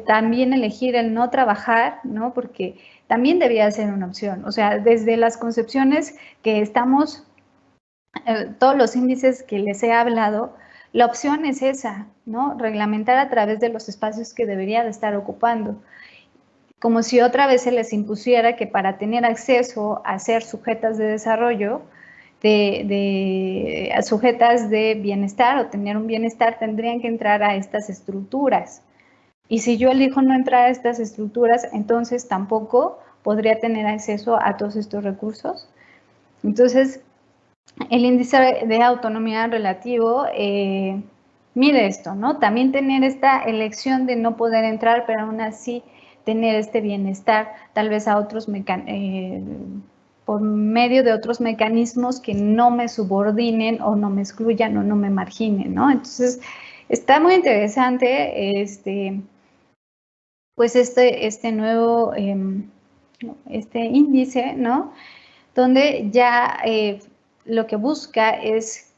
también elegir el no trabajar, ¿no? Porque también debía ser una opción. O sea, desde las concepciones que estamos, todos los índices que les he hablado, la opción es esa, ¿no? Reglamentar a través de los espacios que debería de estar ocupando. Como si otra vez se les impusiera que para tener acceso a ser sujetas de desarrollo, a sujetas de bienestar o tener un bienestar, tendrían que entrar a estas estructuras. Y si yo elijo no entrar a estas estructuras, entonces tampoco podría tener acceso a todos estos recursos. Entonces, el índice de autonomía relativo mide esto, ¿no? También tener esta elección de no poder entrar, pero aún así tener este bienestar, tal vez por medio de otros mecanismos que no me subordinen o no me excluyan o no me marginen, ¿no? Entonces, está muy interesante pues este nuevo índice, ¿no? Donde ya lo que busca es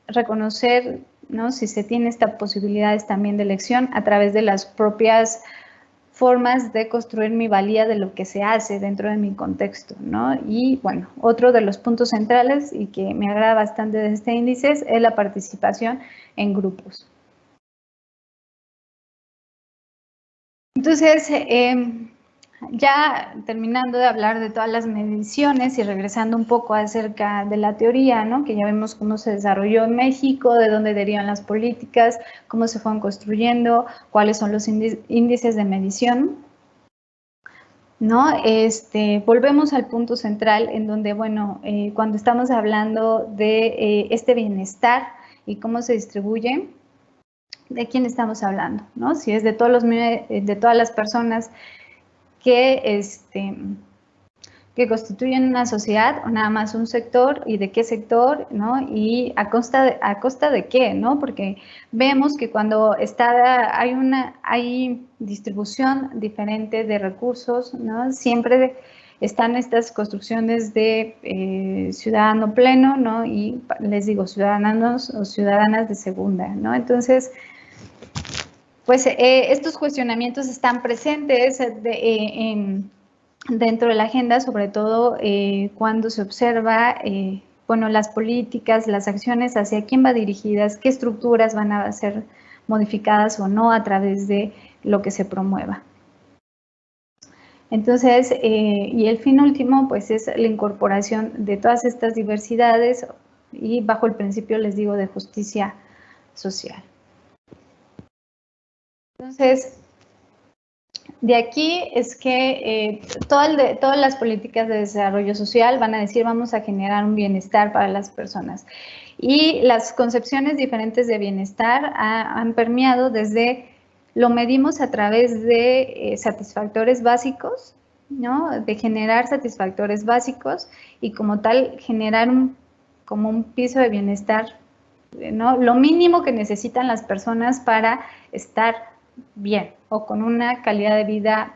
reconocer, ¿no? Si se tiene estas posibilidades también de elección a través de las propias formas de construir mi valía de lo que se hace dentro de mi contexto, ¿no? Y bueno, otro de los puntos centrales y que me agrada bastante de este índice es la participación en grupos. Entonces, ya terminando de hablar de todas las mediciones y regresando un poco acerca de la teoría, ¿no? Que ya vemos cómo se desarrolló en México, de dónde derivan las políticas, cómo se fueron construyendo, cuáles son los índices de medición, ¿no? Volvemos al punto central en donde, bueno, cuando estamos hablando de este bienestar y cómo se distribuye, ¿de quién estamos hablando? ¿No? Si es de todas las personas que constituyen una sociedad o nada más un sector, y de qué sector, ¿no? Y a costa de qué, ¿no? Porque vemos que cuando hay distribución diferente de recursos, ¿no? Siempre están estas construcciones de ciudadano pleno, ¿no? Y les digo, ciudadanos o ciudadanas de segunda, ¿no? Entonces, pues estos cuestionamientos están presentes dentro de la agenda, sobre todo cuando se observa, bueno, las políticas, las acciones, hacia quién va dirigidas, qué estructuras van a ser modificadas o no a través de lo que se promueva. Entonces, y el fin último, pues es la incorporación de todas estas diversidades y bajo el principio, les digo, de justicia social. Entonces, de aquí es que todas las políticas de desarrollo social van a decir vamos a generar un bienestar para las personas. Y las concepciones diferentes de bienestar han permeado desde lo medimos a través de satisfactores básicos, ¿no? De generar satisfactores básicos y como tal generar como un piso de bienestar, ¿no? Lo mínimo que necesitan las personas para estar bien. o con una calidad de vida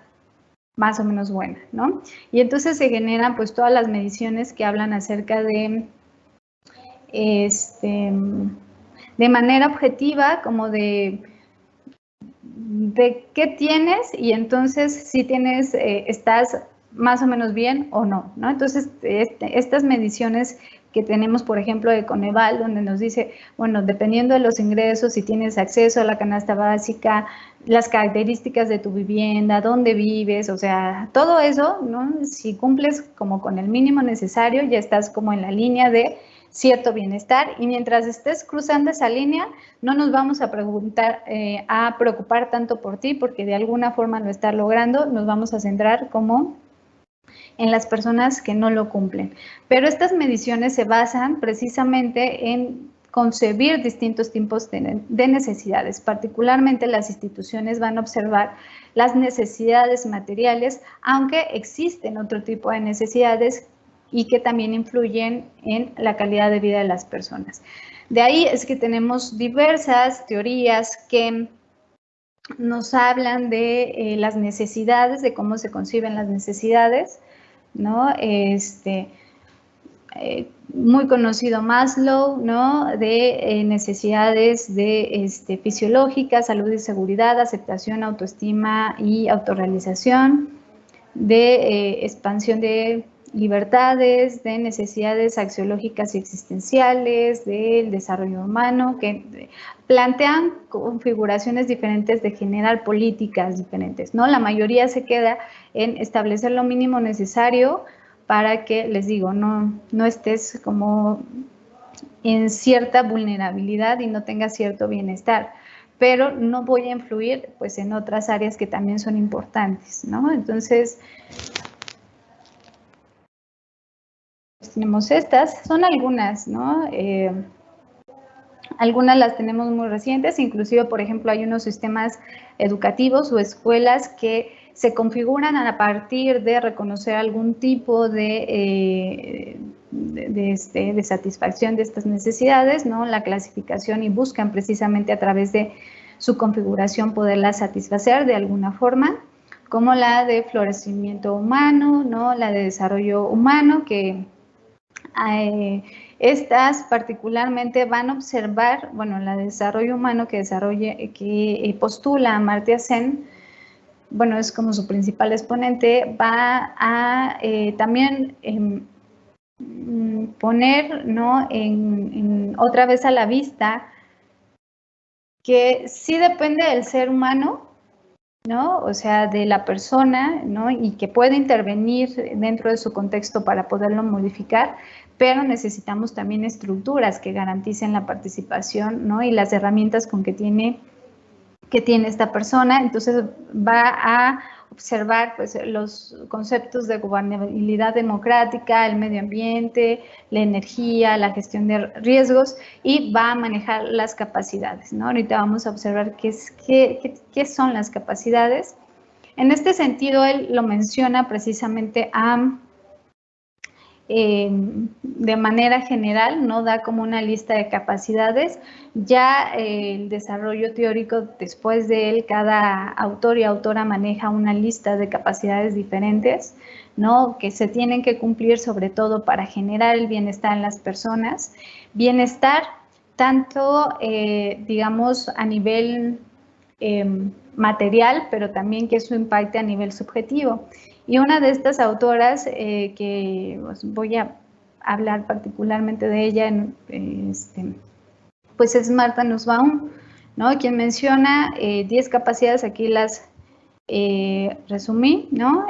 más o menos buena, ¿no? Y entonces se generan pues todas las mediciones que hablan acerca de manera objetiva, como de qué tienes, y entonces si tienes, estás más o menos bien o no, ¿no? Entonces, estas mediciones que tenemos, por ejemplo, de Coneval, donde nos dice, bueno, dependiendo de los ingresos, si tienes acceso a la canasta básica, las características de tu vivienda, dónde vives, o sea, todo eso, ¿no? Si cumples como con el mínimo necesario, ya estás como en la línea de cierto bienestar, y mientras estés cruzando esa línea, no nos vamos a preocupar tanto por ti, porque de alguna forma lo estás logrando, nos vamos a centrar como en las personas que no lo cumplen. Pero estas mediciones se basan precisamente en concebir distintos tipos de necesidades. Particularmente las instituciones van a observar las necesidades materiales, aunque existen otro tipo de necesidades y que también influyen en la calidad de vida de las personas. De ahí es que tenemos diversas teorías que nos hablan de las necesidades, de cómo se conciben las necesidades, ¿no? Muy conocido Maslow, ¿no? De necesidades de fisiológicas, salud y seguridad, aceptación, autoestima y autorrealización, de expansión de libertades, de necesidades axiológicas y existenciales, del desarrollo humano, que plantean configuraciones diferentes de generar políticas diferentes, ¿no? La mayoría se queda en establecer lo mínimo necesario para que, les digo, no estés como en cierta vulnerabilidad y no tengas cierto bienestar, pero no voy a influir pues en otras áreas que también son importantes, ¿no? Entonces, pues tenemos estas, son algunas, ¿no? Algunas las tenemos muy recientes, inclusive, por ejemplo, hay unos sistemas educativos o escuelas que se configuran a partir de reconocer algún tipo de satisfacción de estas necesidades, ¿no? La clasificación, y buscan precisamente a través de su configuración poderla satisfacer de alguna forma, como la de florecimiento humano, ¿no? La de desarrollo humano, que estas particularmente van a observar, bueno, la de desarrollo humano que postula Amartya Sen, bueno, es como su principal exponente, va a también poner, ¿no? Otra vez a la vista que sí depende del ser humano, ¿no? O sea, de la persona, ¿no? Y que puede intervenir dentro de su contexto para poderlo modificar, pero necesitamos también estructuras que garanticen la participación, ¿no? Y las herramientas que tiene esta persona. Entonces va a observar pues los conceptos de gobernabilidad democrática, el medio ambiente, la energía, la gestión de riesgos, y va a manejar las capacidades, ¿no? Ahorita vamos a observar qué son las capacidades. En este sentido, él lo menciona precisamente de manera general, no da como una lista de capacidades. Ya el desarrollo teórico, después de él, cada autor y autora maneja una lista de capacidades diferentes, ¿no? Que se tienen que cumplir sobre todo para generar el bienestar en las personas. Bienestar tanto, digamos, a nivel material, pero también que eso impacte a nivel subjetivo. Y una de estas autoras, que voy a hablar particularmente de ella, pues es Martha Nussbaum, ¿no? Quien menciona 10 capacidades, aquí las resumí, ¿no?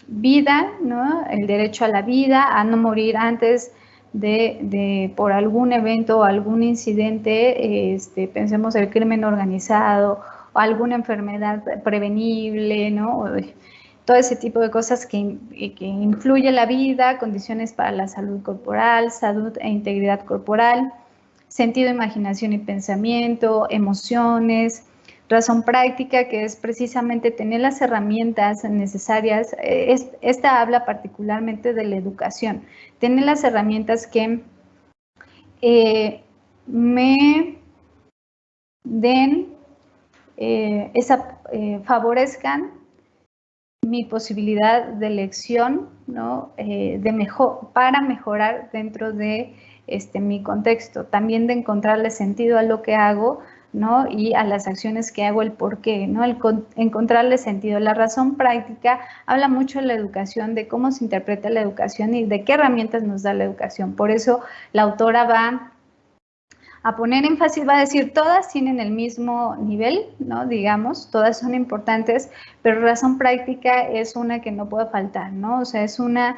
Vida, ¿no? El derecho a la vida, a no morir antes por algún evento o algún incidente, pensemos el crimen organizado o alguna enfermedad prevenible, ¿no? Todo ese tipo de cosas que influye en la vida, condiciones para la salud corporal, salud e integridad corporal, sentido, imaginación y pensamiento, emociones, razón práctica, que es precisamente tener las herramientas necesarias. Esta habla particularmente de la educación, tener las herramientas que me den favorezcan mi posibilidad de elección, ¿no? Para mejorar dentro de mi contexto, también de encontrarle sentido a lo que hago, ¿no? Y a las acciones que hago, el por qué, ¿no? Encontrarle sentido. La razón práctica habla mucho de la educación, de cómo se interpreta la educación y de qué herramientas nos da la educación. Por eso la autora va a poner énfasis, va a decir, todas tienen el mismo nivel, ¿no? Digamos, todas son importantes, pero razón práctica es una que no puede faltar, ¿no? O sea, es una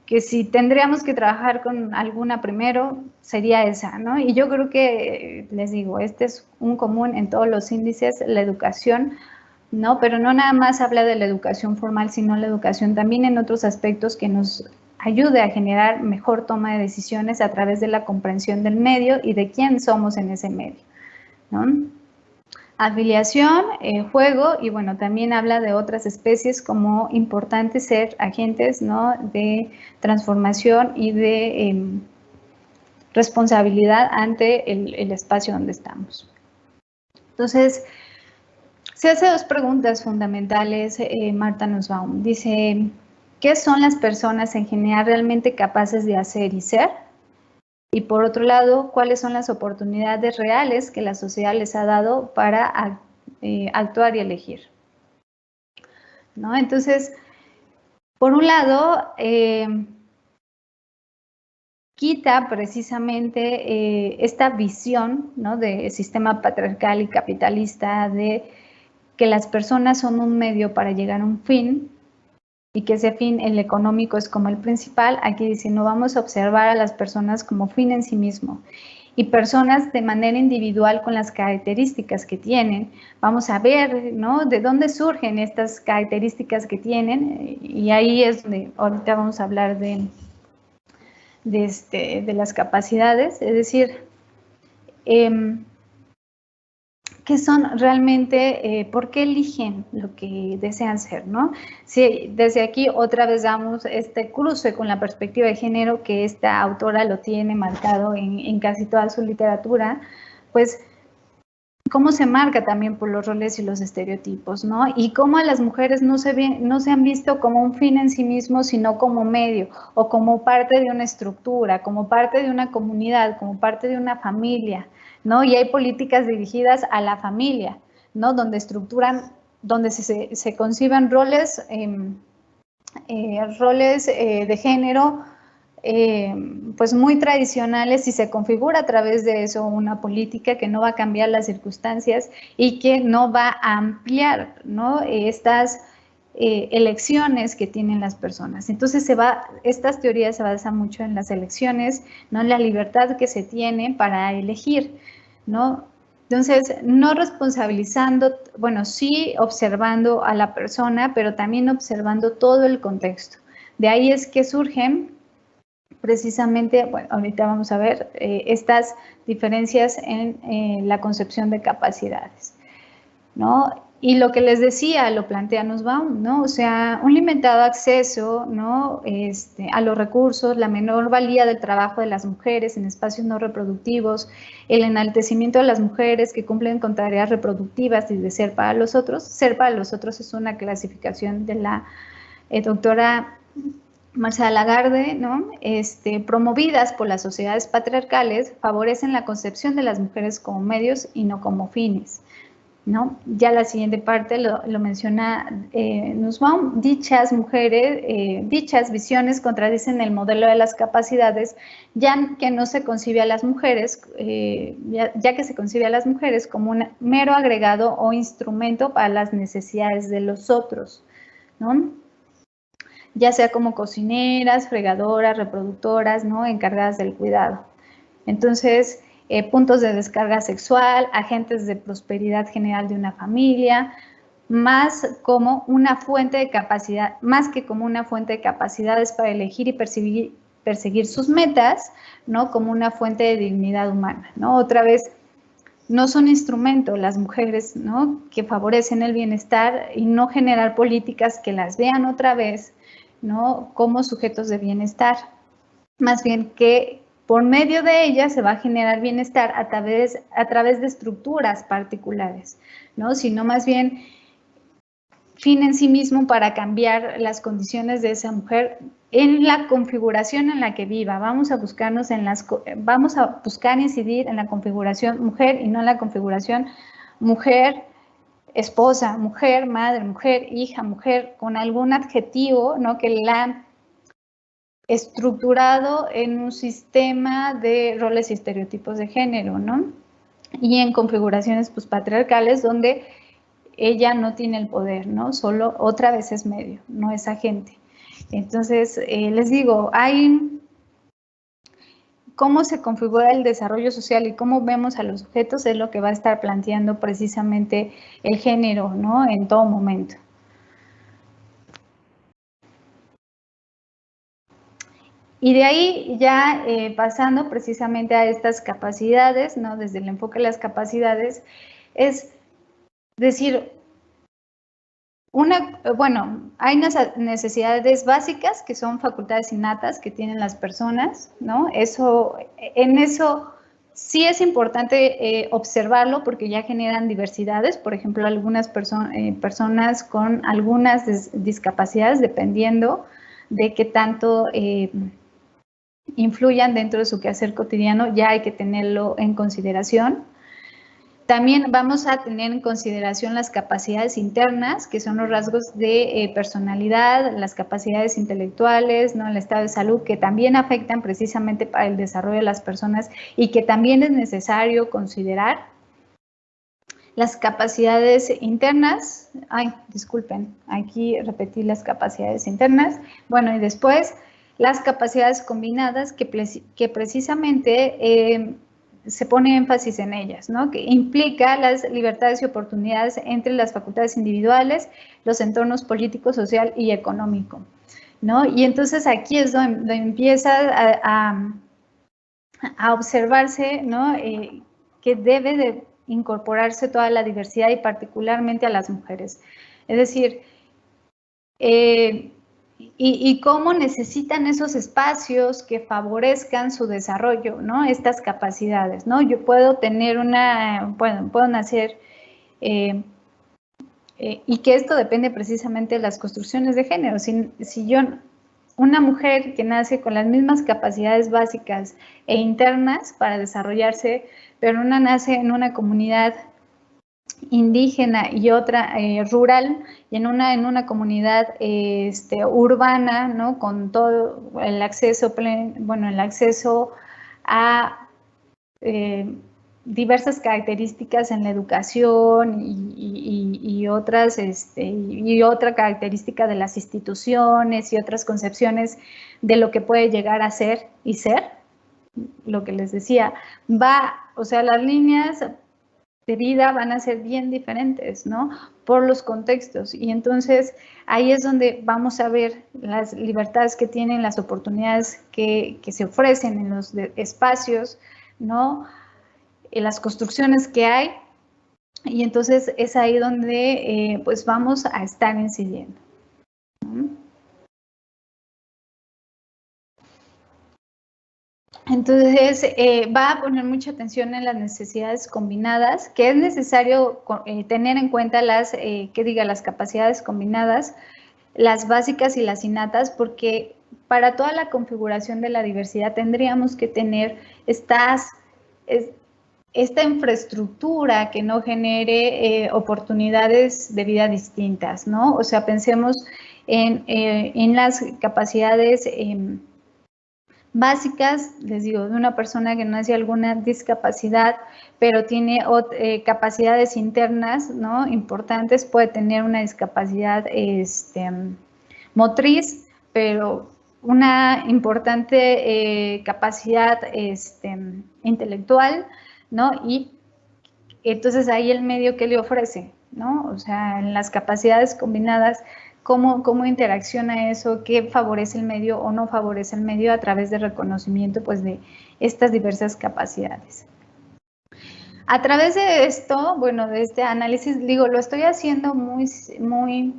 que si tendríamos que trabajar con alguna primero, sería esa, ¿no? Y yo creo que, les digo, este es un común en todos los índices, la educación, ¿no? Pero no nada más habla de la educación formal, sino la educación también en otros aspectos que nos ayude a generar mejor toma de decisiones a través de la comprensión del medio y de quién somos en ese medio, ¿no? Afiliación, juego, y bueno, también habla de otras especies como importante ser agentes, ¿no? De transformación y de responsabilidad ante el espacio donde estamos. Entonces, se hace dos preguntas fundamentales, Marta Nussbaum. Dice, ¿qué son las personas en general realmente capaces de hacer y ser? Y por otro lado, ¿cuáles son las oportunidades reales que la sociedad les ha dado para actuar y elegir? ¿No? Entonces, por un lado, quita precisamente esta visión, ¿no? De sistema patriarcal y capitalista de que las personas son un medio para llegar a un fin y que ese fin, el económico, es como el principal. Aquí dice, no vamos a observar a las personas como fin en sí mismo y personas de manera individual con las características que tienen. Vamos a ver, ¿no? De dónde surgen estas características que tienen, y ahí es donde ahorita vamos a hablar de las capacidades, es decir, ¿qué son realmente, por qué eligen lo que desean ser, ¿no? Sí, desde aquí otra vez damos este cruce con la perspectiva de género que esta autora lo tiene marcado en casi toda su literatura, pues cómo se marca también por los roles y los estereotipos, ¿no? Y cómo a las mujeres no se han visto como un fin en sí mismo, sino como medio o como parte de una estructura, como parte de una comunidad, como parte de una familia, ¿no? Y hay políticas dirigidas a la familia, ¿no? Donde se conciben roles de género pues muy tradicionales, y se configura a través de eso una política que no va a cambiar las circunstancias y que no va a ampliar, ¿no? Estas elecciones que tienen las personas. Entonces estas teorías se basan mucho en las elecciones, ¿no? En la libertad que se tiene para elegir, ¿no? Entonces, no responsabilizando, bueno, sí observando a la persona, pero también observando todo el contexto. De ahí es que surgen precisamente, bueno, ahorita vamos a ver estas diferencias en la concepción de capacidades, ¿no? Y lo que les decía, lo plantea Nussbaum, ¿no? O sea, un limitado acceso, ¿no? A los recursos, la menor valía del trabajo de las mujeres en espacios no reproductivos, el enaltecimiento de las mujeres que cumplen con tareas reproductivas y de ser para los otros. Ser para los otros es una clasificación de la doctora Marcela Lagarde, ¿no? Promovidas por las sociedades patriarcales, favorecen la concepción de las mujeres como medios y no como fines, ¿no? Ya la siguiente parte lo menciona Nussbaum. Dichas visiones contradicen el modelo de las capacidades, ya que no se concibe a las mujeres, ya que se concibe a las mujeres como un mero agregado o instrumento para las necesidades de los otros, ¿no? Ya sea como cocineras, fregadoras, reproductoras, ¿no? Encargadas del cuidado. Entonces, puntos de descarga sexual, agentes de prosperidad general de una familia, más como una fuente de capacidad, más que como una fuente de capacidades para elegir y perseguir sus metas, ¿no? Como una fuente de dignidad humana, ¿no? Otra vez, no son instrumento las mujeres, ¿no? Que favorecen el bienestar, y no generar políticas que las vean otra vez, ¿no? Como sujetos de bienestar. Más bien que por medio de ellas se va a generar bienestar a través de estructuras particulares, ¿no? Sino más bien fin en sí mismo para cambiar las condiciones de esa mujer en la configuración en la que viva. Vamos a buscar incidir en la configuración mujer y no en la configuración mujer esposa, mujer madre, mujer hija, mujer, con algún adjetivo, ¿no?, que la ha estructurado en un sistema de roles y estereotipos de género, ¿no? Y en configuraciones pues patriarcales donde ella no tiene el poder, ¿no? Solo otra vez es medio, no es agente. Entonces, les digo, hay cómo se configura el desarrollo social y cómo vemos a los sujetos es lo que va a estar planteando precisamente el género, ¿no?, en todo momento. Y de ahí ya pasando precisamente a estas capacidades, ¿no?, desde el enfoque de las capacidades, es decir, hay necesidades básicas que son facultades innatas que tienen las personas, ¿no? En eso sí es importante observarlo porque ya generan diversidades, por ejemplo, algunas personas con algunas discapacidades, dependiendo de qué tanto influyan dentro de su quehacer cotidiano, ya hay que tenerlo en consideración. También vamos a tener en consideración las capacidades internas, que son los rasgos de personalidad, las capacidades intelectuales, ¿no?, el estado de salud, que también afectan precisamente para el desarrollo de las personas y que también es necesario considerar. Las capacidades internas, disculpen, aquí repetí las capacidades internas. Bueno, y después las capacidades combinadas que precisamente se pone énfasis en ellas, ¿no?, que implica las libertades y oportunidades entre las facultades individuales, los entornos político, social y económico, ¿no? Y entonces aquí es donde empieza a observarse, ¿no?, que debe de incorporarse toda la diversidad y particularmente a las mujeres. Es decir, y cómo necesitan esos espacios que favorezcan su desarrollo, ¿no?, estas capacidades, ¿no? Yo puedo tener puedo nacer, y que esto depende precisamente de las construcciones de género. Una mujer que nace con las mismas capacidades básicas e internas para desarrollarse, pero una nace en una comunidad indígena y otra rural, y en una comunidad urbana, ¿no?, con todo el acceso, el acceso a diversas características en la educación y otras, y otra característica de las instituciones y otras concepciones de lo que puede llegar a ser y ser, lo que les decía, las líneas de vida van a ser bien diferentes, ¿no?, por los contextos. Y entonces ahí es donde vamos a ver las libertades que tienen, las oportunidades que se ofrecen en los espacios, ¿no?, en las construcciones que hay, y entonces es ahí donde pues vamos a estar incidiendo. Entonces, va a poner mucha atención en las necesidades combinadas, que es necesario tener en cuenta las capacidades combinadas, las básicas y las innatas, porque para toda la configuración de la diversidad tendríamos que tener esta infraestructura que no genere oportunidades de vida distintas, ¿no? O sea, pensemos en las capacidades básicas, les digo, de una persona que nace alguna discapacidad, pero tiene capacidades internas, ¿no?, importantes. Puede tener una discapacidad motriz, pero una importante capacidad intelectual, ¿no? Y entonces ahí el medio que le ofrece, ¿no? O sea, en las capacidades combinadas, ¿cómo interacciona eso? ¿Qué favorece el medio o no favorece el medio a través del reconocimiento, pues, de estas diversas capacidades? A través de esto, bueno, de este análisis, digo, lo estoy haciendo muy,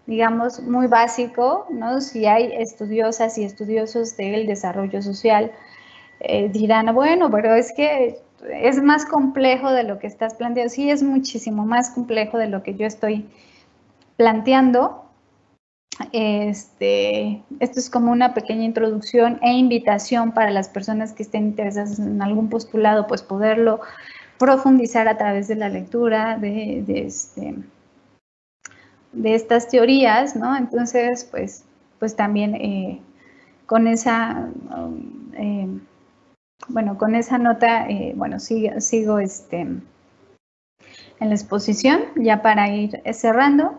digamos, muy básico, ¿no? Si hay estudiosas y estudiosos del desarrollo social, dirán, bueno, pero es que es más complejo de lo que estás planteando. Sí, es muchísimo más complejo de lo que yo estoy planteando. Esto es como una pequeña introducción e invitación para las personas que estén interesadas en algún postulado, pues poderlo profundizar a través de la lectura de estas teorías, ¿no? Entonces, pues también con esa, con esa nota, sigo en la exposición ya para ir cerrando.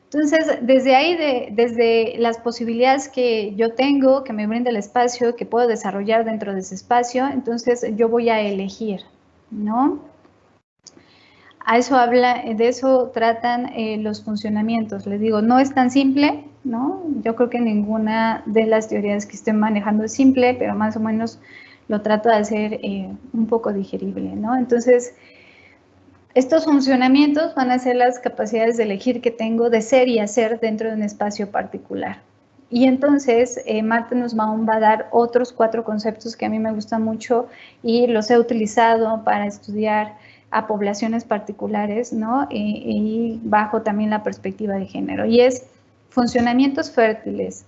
Entonces, desde ahí, desde las posibilidades que yo tengo, que me brinda el espacio, que puedo desarrollar dentro de ese espacio, entonces yo voy a elegir, ¿no? De eso tratan los funcionamientos. Les digo, no es tan simple, ¿no? Yo creo que ninguna de las teorías que estoy manejando es simple, pero más o menos lo trato de hacer un poco digerible, ¿no? Entonces, estos funcionamientos van a ser las capacidades de elegir que tengo de ser y hacer dentro de un espacio particular. Y entonces, Marta Nussbaum va a dar otros 4 conceptos que a mí me gustan mucho y los he utilizado para estudiar a poblaciones particulares, ¿no? Y bajo también la perspectiva de género. Y es funcionamientos fértiles.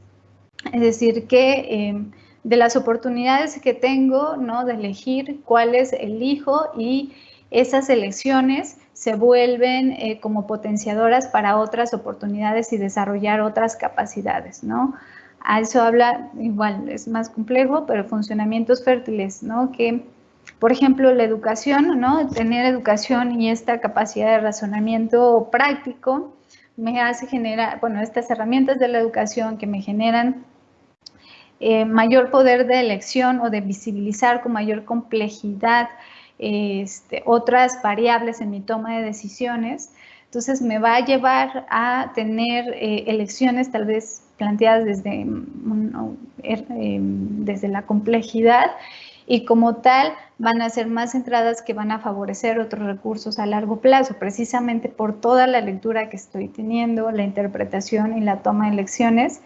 Es decir, que de las oportunidades que tengo, ¿no? De elegir cuáles elijo y esas elecciones se vuelven como potenciadoras para otras oportunidades y desarrollar otras capacidades, ¿no? A eso habla, igual, es más complejo, pero funcionamientos fértiles, ¿no? Que, por ejemplo, la educación, ¿no? Tener educación y esta capacidad de razonamiento práctico me hace generar, estas herramientas de la educación que me generan mayor poder de elección o de visibilizar con mayor complejidad otras variables en mi toma de decisiones. Entonces me va a llevar a tener elecciones tal vez planteadas desde la complejidad y como tal van a ser más centradas que van a favorecer otros recursos a largo plazo, precisamente por toda la lectura que estoy teniendo, la interpretación y la toma de elecciones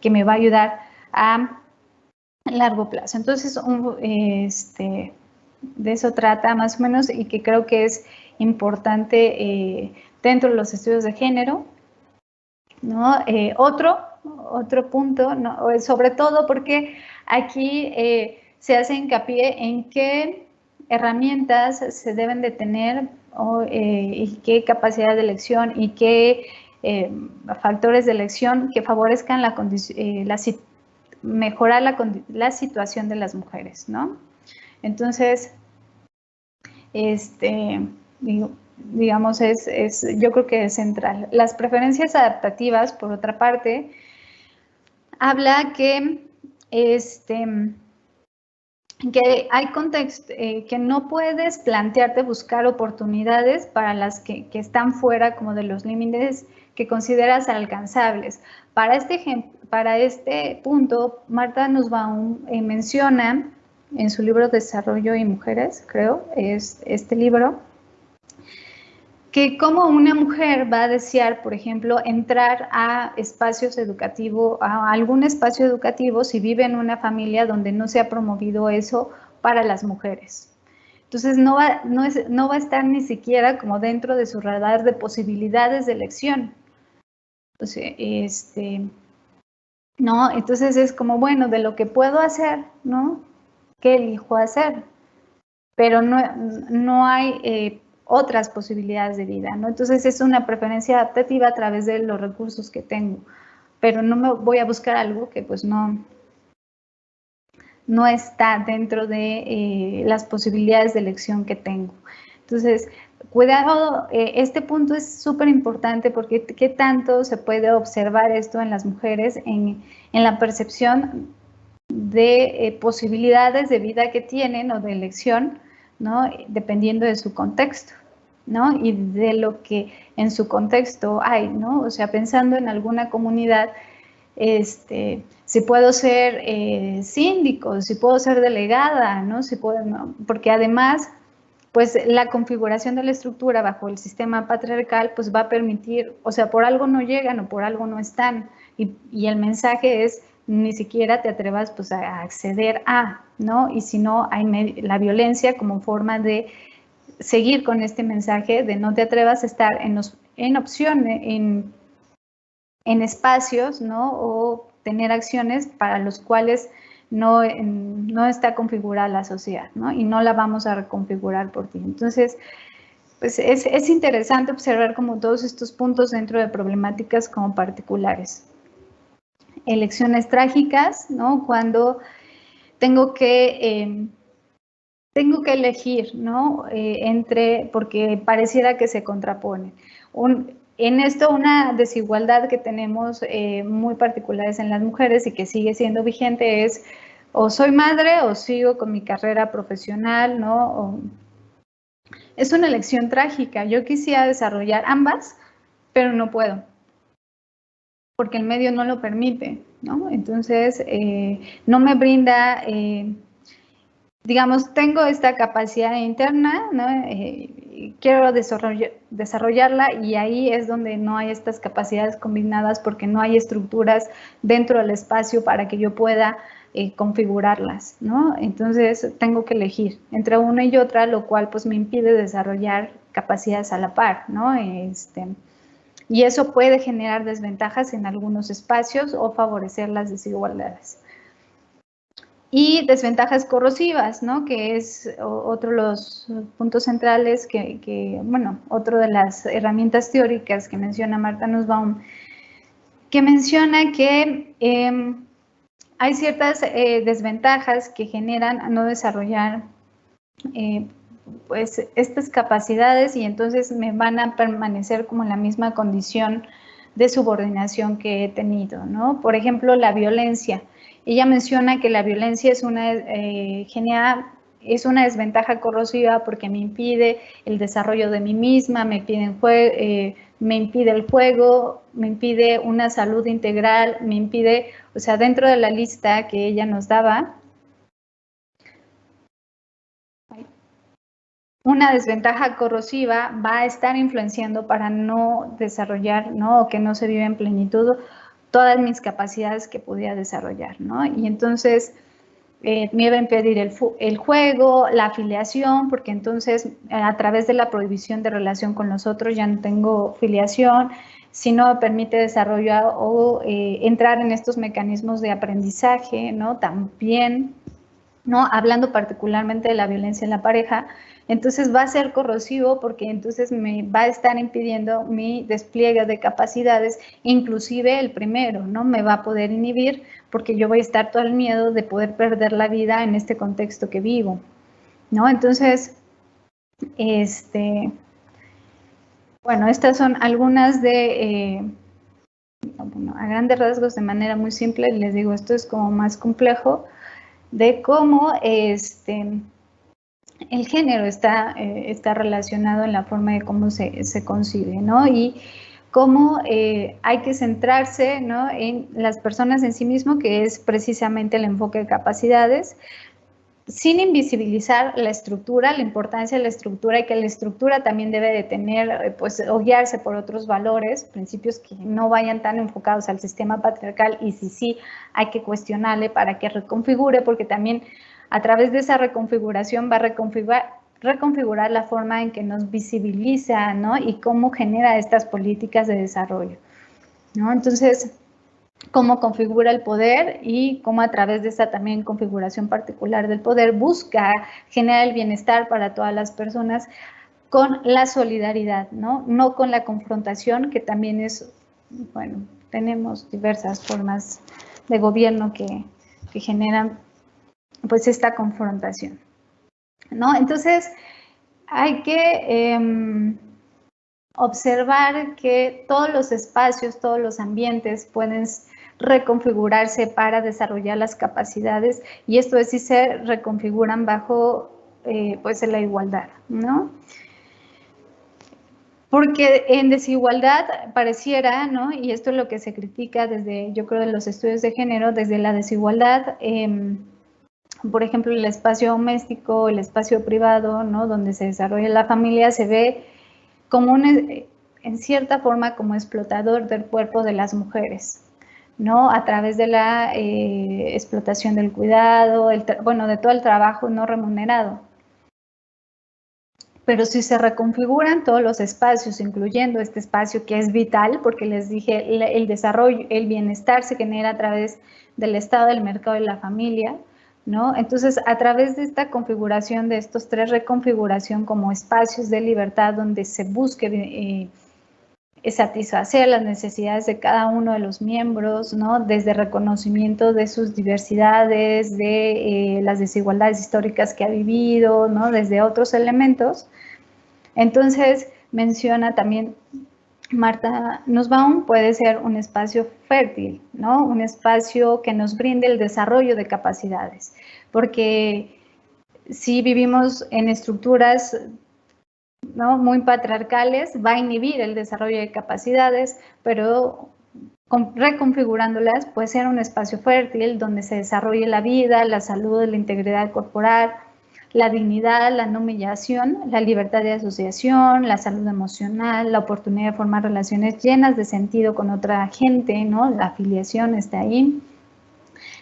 que me va a ayudar a largo plazo. Entonces, de eso trata más o menos y que creo que es importante dentro de los estudios de género, ¿no? Otro punto, ¿no? Sobre todo porque aquí se hace hincapié en qué herramientas se deben de tener y qué capacidad de elección y qué factores de elección que favorezcan mejorar la situación de las mujeres, ¿no? Entonces, digamos, yo creo que es central. Las preferencias adaptativas, por otra parte, habla que hay contextos que no puedes plantearte buscar oportunidades para las que están fuera como de los límites que consideras alcanzables. Para este punto, Marta Nussbaum menciona en su libro Desarrollo y Mujeres, creo, es este libro, que como una mujer va a desear, por ejemplo, entrar a espacios educativos, a algún espacio educativo si vive en una familia donde no se ha promovido eso para las mujeres. Entonces, no va a estar ni siquiera como dentro de su radar de posibilidades de elección. Entonces, ¿no? Entonces es como, bueno, de lo que puedo hacer, ¿no? ¿Qué elijo hacer? Pero no hay otras posibilidades de vida, ¿no? Entonces es una preferencia adaptativa a través de los recursos que tengo, pero no me voy a buscar algo que pues no está dentro de las posibilidades de elección que tengo. Entonces, cuidado, este punto es súper importante porque qué tanto se puede observar esto en las mujeres en la percepción de posibilidades de vida que tienen o de elección, ¿no? Dependiendo de su contexto, ¿no? Y de lo que en su contexto hay, ¿no? O sea, pensando en alguna comunidad, si puedo ser síndico, si puedo ser delegada, ¿no? ¿no? Porque además, pues la configuración de la estructura bajo el sistema patriarcal, pues va a permitir, o sea, por algo no llegan o por algo no están, y el mensaje es, ni siquiera te atrevas pues a acceder a, ¿no? Y si no, hay la violencia como forma de seguir con este mensaje de no te atrevas a estar en opciones, en espacios, ¿no? O tener acciones para los cuales no está configurada la sociedad, ¿no? Y no la vamos a reconfigurar por ti. Entonces, pues es interesante observar como todos estos puntos dentro de problemáticas como particulares. Elecciones trágicas, ¿no? Cuando tengo que elegir, ¿no? Porque pareciera que se contrapone. En esto una desigualdad que tenemos muy particulares en las mujeres y que sigue siendo vigente es o soy madre o sigo con mi carrera profesional, ¿no? Es una elección trágica. Yo quisiera desarrollar ambas, pero no puedo, porque el medio no lo permite, ¿no? Entonces, no me brinda, digamos, tengo esta capacidad interna, ¿no? Quiero desarrollarla y ahí es donde no hay estas capacidades combinadas porque no hay estructuras dentro del espacio para que yo pueda configurarlas, ¿no? Entonces tengo que elegir entre una y otra, lo cual pues me impide desarrollar capacidades a la par, ¿no? Y eso puede generar desventajas en algunos espacios o favorecer las desigualdades. Y desventajas corrosivas, ¿no? Que es otro de los puntos centrales bueno, otro de las herramientas teóricas que menciona Martha Nussbaum, que menciona que hay ciertas desventajas que generan a no desarrollar pues estas capacidades y entonces me van a permanecer como en la misma condición de subordinación que he tenido, ¿no? Por ejemplo, la violencia. Ella menciona que la violencia es una desventaja corrosiva porque me impide el desarrollo de mí misma, me impide el juego, me impide una salud integral, me impide, o sea, dentro de la lista que ella nos daba, una desventaja corrosiva va a estar influenciando para no desarrollar, ¿no? O que no se vive en plenitud todas mis capacidades que podía desarrollar, ¿no? Y entonces me va a impedir el juego, la afiliación, porque entonces a través de la prohibición de relación con los otros ya no tengo filiación, si no me permite desarrollar o entrar en estos mecanismos de aprendizaje, ¿no? También, ¿no? Hablando particularmente de la violencia en la pareja, entonces va a ser corrosivo porque entonces me va a estar impidiendo mi despliegue de capacidades, inclusive el primero, ¿no? Me va a poder inhibir porque yo voy a estar todo el miedo de poder perder la vida en este contexto que vivo, ¿no? Entonces, bueno, estas son algunas de, bueno, a grandes rasgos, de manera muy simple, les digo, esto es como más complejo, de cómo el género está relacionado en la forma de cómo se concibe, ¿no? Y cómo hay que centrarse, ¿no? En las personas en sí mismo, que es precisamente el enfoque de capacidades, sin invisibilizar la estructura, la importancia de la estructura y que la estructura también debe de tener, pues, o guiarse por otros valores, principios que no vayan tan enfocados al sistema patriarcal y si sí hay que cuestionarle para que reconfigure, porque también a través de esa reconfiguración va a reconfigurar la forma en que nos visibiliza, ¿no? Y cómo genera estas políticas de desarrollo, ¿no? Entonces, cómo configura el poder y cómo a través de esta también configuración particular del poder busca generar el bienestar para todas las personas con la solidaridad, ¿no? No con la confrontación, que también es, bueno, tenemos diversas formas de gobierno que generan pues esta confrontación, ¿no? Entonces, hay que observar que todos los espacios, todos los ambientes pueden reconfigurarse para desarrollar las capacidades y esto es si se reconfiguran bajo pues la igualdad, ¿no? Porque en desigualdad pareciera, ¿no? Y esto es lo que se critica desde, yo creo, de los estudios de género, desde la desigualdad, por ejemplo, el espacio doméstico, el espacio privado, ¿no? Donde se desarrolla la familia, se ve como en cierta forma como explotador del cuerpo de las mujeres, ¿no? A través de la explotación del cuidado, bueno, de todo el trabajo no remunerado. Pero si se reconfiguran todos los espacios, incluyendo este espacio que es vital, porque les dije, el desarrollo, el bienestar se genera a través del Estado, del mercado y la familia, ¿no? Entonces, a través de esta configuración, de estos tres reconfiguración como espacios de libertad donde se busque satisfacer las necesidades de cada uno de los miembros, ¿no? Desde reconocimiento de sus diversidades, de las desigualdades históricas que ha vivido, ¿no? Desde otros elementos. Entonces, menciona también Marta Nussbaum, puede ser un espacio fértil, ¿no? Un espacio que nos brinde el desarrollo de capacidades, porque si vivimos en estructuras, ¿no?, muy patriarcales, va a inhibir el desarrollo de capacidades, pero reconfigurándolas puede ser un espacio fértil donde se desarrolle la vida, la salud, la integridad corporal, la dignidad, la no humillación, la libertad de asociación, la salud emocional, la oportunidad de formar relaciones llenas de sentido con otra gente, ¿no? La afiliación está ahí.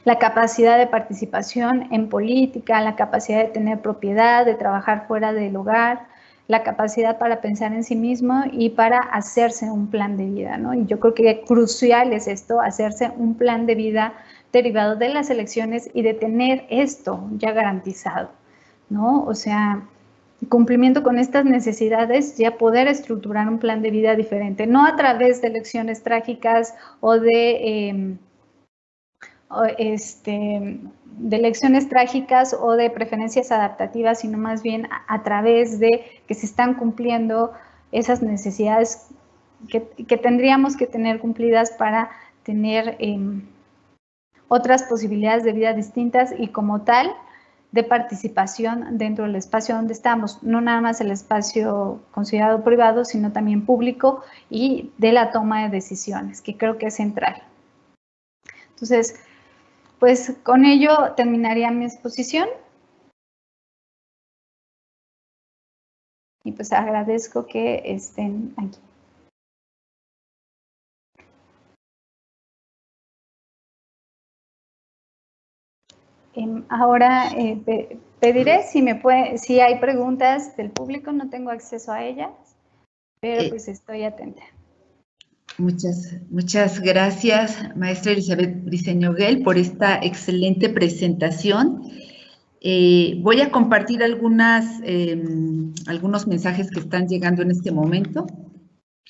La capacidad de participación en política, la capacidad de tener propiedad, de trabajar fuera del hogar, la capacidad para pensar en sí mismo y para hacerse un plan de vida, ¿no? Y yo creo que crucial es esto, hacerse un plan de vida derivado de las elecciones y de tener esto ya garantizado, ¿no? O sea, cumplimiento con estas necesidades, ya poder estructurar un plan de vida diferente, no a través de elecciones trágicas o de elecciones trágicas o de preferencias adaptativas, sino más bien a través de que se están cumpliendo esas necesidades que tendríamos que tener cumplidas para tener otras posibilidades de vida distintas y como tal de participación dentro del espacio donde estamos, no nada más el espacio considerado privado, sino también público y de la toma de decisiones, que creo que es central. Entonces, pues con ello terminaría mi exposición. Y pues agradezco que estén aquí. Ahora pediré si hay preguntas del público, no tengo acceso a ellas, pero pues estoy atenta. Muchas gracias, maestra Elizabeth Briceño Guel, por esta excelente presentación. Voy a compartir algunos mensajes que están llegando en este momento.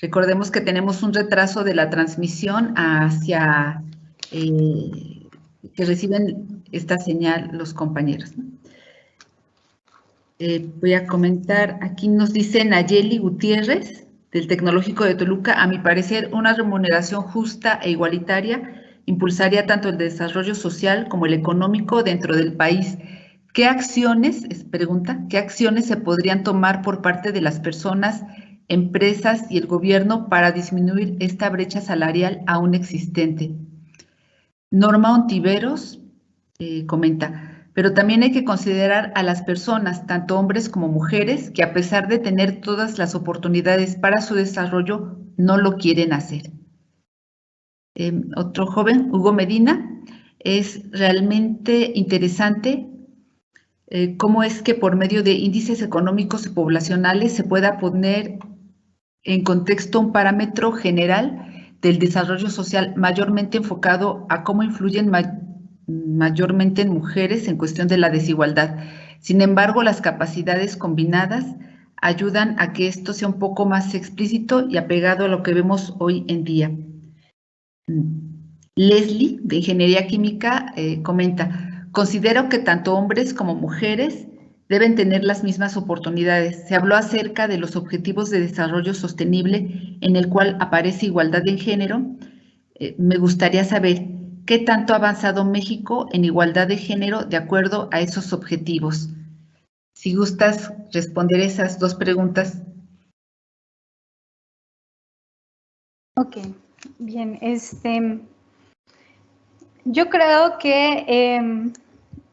Recordemos que tenemos un retraso de la transmisión hacia que reciben esta señal los compañeros, ¿no? Voy a comentar, aquí nos dice Nayeli Gutiérrez, del Tecnológico de Toluca: a mi parecer, una remuneración justa e igualitaria impulsaría tanto el desarrollo social como el económico dentro del país. ¿Qué acciones se podrían tomar por parte de las personas, empresas y el gobierno para disminuir esta brecha salarial aún existente? Norma Ontiveros comenta: pero también hay que considerar a las personas, tanto hombres como mujeres, que a pesar de tener todas las oportunidades para su desarrollo, no lo quieren hacer. Otro joven, Hugo Medina: es realmente interesante cómo es que por medio de índices económicos y poblacionales se pueda poner en contexto un parámetro general del desarrollo social mayormente enfocado a cómo influyen mayormente en mujeres en cuestión de la desigualdad. Sin embargo, las capacidades combinadas ayudan a que esto sea un poco más explícito y apegado a lo que vemos hoy en día. Leslie, de Ingeniería Química, comenta: considero que tanto hombres como mujeres deben tener las mismas oportunidades. Se habló acerca de los objetivos de desarrollo sostenible, en el cual aparece igualdad de género. Me gustaría saber qué tanto ha avanzado México en igualdad de género de acuerdo a esos objetivos. Si gustas responder esas dos preguntas. Ok, bien, yo creo que,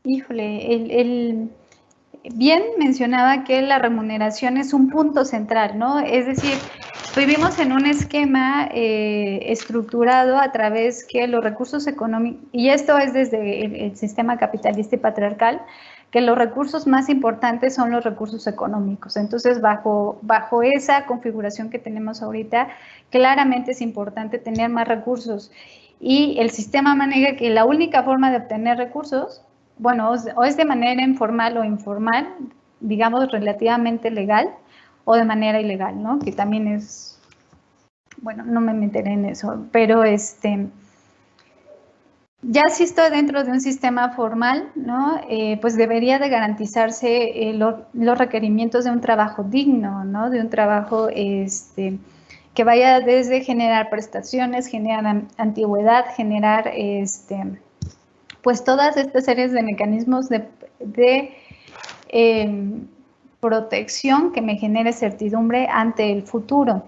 híjole, bien mencionaba que la remuneración es un punto central, ¿no? Es decir, vivimos en un esquema estructurado a través que los recursos económicos, y esto es desde el sistema capitalista y patriarcal, que los recursos más importantes son los recursos económicos. Entonces, bajo esa configuración que tenemos ahorita, claramente es importante tener más recursos. Y el sistema maneja que la única forma de obtener recursos, bueno, o es de manera informal o informal, digamos relativamente legal, o de manera ilegal, ¿no? Que también es, bueno, no me meteré en eso, pero ya si estoy dentro de un sistema formal, ¿no? Pues debería de garantizarse los requerimientos de un trabajo digno, ¿no? De un trabajo que vaya desde generar prestaciones, generar antigüedad, generar pues todas estas series de mecanismos de protección que me genere certidumbre ante el futuro.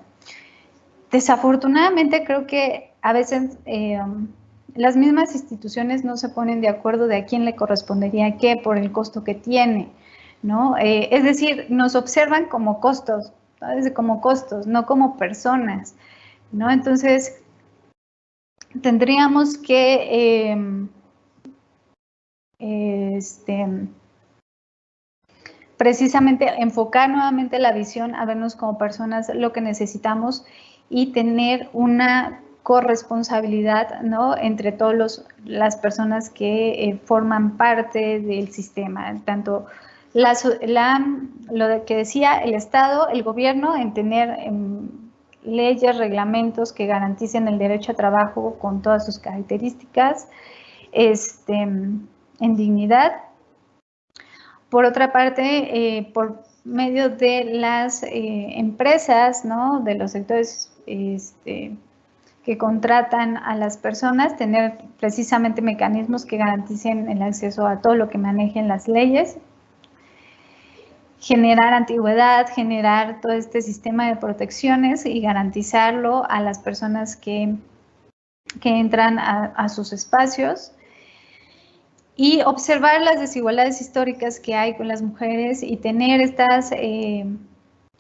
Desafortunadamente creo que a veces las mismas instituciones no se ponen de acuerdo de a quién le correspondería qué por el costo que tiene, ¿no? Es decir, nos observan como costos, ¿sabes? Como costos, no como personas, ¿no? Entonces, tendríamos que precisamente enfocar nuevamente la visión a vernos como personas, lo que necesitamos y tener una corresponsabilidad, ¿no? Entre todas las personas que forman parte del sistema, tanto lo que decía el Estado, el gobierno, en tener leyes, reglamentos que garanticen el derecho a trabajo con todas sus características, en dignidad. Por otra parte, por medio de las empresas, ¿no? De los sectores que contratan a las personas, tener precisamente mecanismos que garanticen el acceso a todo lo que manejen las leyes, generar antigüedad, generar todo este sistema de protecciones y garantizarlo a las personas que entran a sus espacios. Y observar las desigualdades históricas que hay con las mujeres y tener estas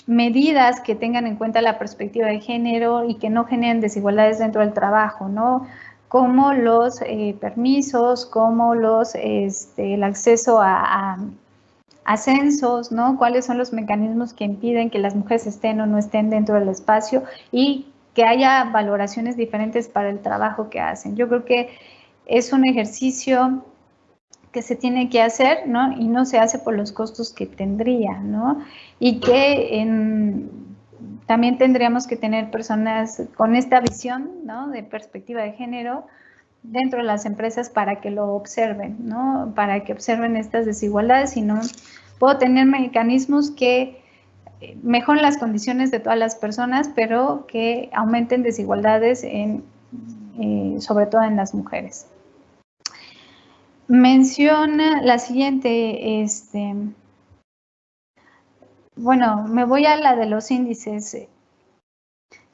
medidas que tengan en cuenta la perspectiva de género y que no generen desigualdades dentro del trabajo, ¿no? Como los permisos, como el acceso a ascensos, ¿no? Cuáles son los mecanismos que impiden que las mujeres estén o no estén dentro del espacio y que haya valoraciones diferentes para el trabajo que hacen. Yo creo que es un ejercicio que se tiene que hacer, ¿no? Y no se hace por los costos que tendría, ¿no? Y que también tendríamos que tener personas con esta visión, ¿no? De perspectiva de género dentro de las empresas para que lo observen, ¿no? Para que observen estas desigualdades y no puedo tener mecanismos que mejoren las condiciones de todas las personas, pero que aumenten desigualdades sobre todo en las mujeres. Menciona la siguiente, bueno, me voy a la de los índices.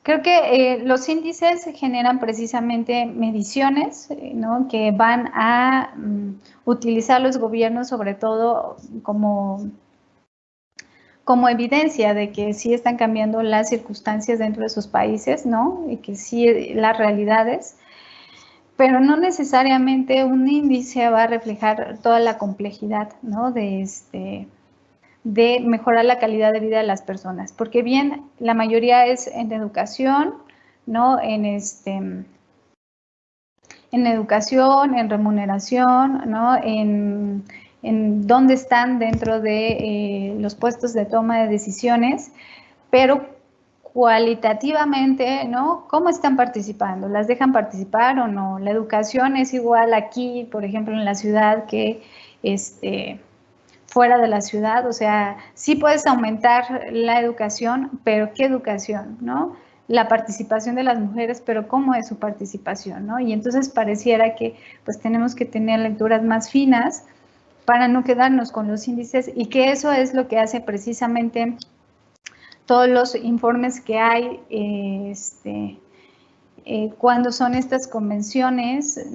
Creo que los índices generan precisamente mediciones, ¿no? Que van a utilizar los gobiernos sobre todo como evidencia de que sí están cambiando las circunstancias dentro de sus países, ¿no? Y que sí las realidades. Pero no necesariamente un índice va a reflejar toda la complejidad, ¿no? De mejorar la calidad de vida de las personas, porque bien, la mayoría es en educación, ¿no? En educación, en remuneración, ¿no? En dónde están dentro de los puestos de toma de decisiones, pero cualitativamente, ¿no? ¿Cómo están participando? ¿Las dejan participar o no? La educación es igual aquí, por ejemplo, en la ciudad que fuera de la ciudad. O sea, sí puedes aumentar la educación, pero ¿qué educación, no? La participación de las mujeres, pero ¿cómo es su participación, no? Y entonces pareciera que pues tenemos que tener lecturas más finas para no quedarnos con los índices y que eso es lo que hace precisamente todos los informes que hay cuando son estas convenciones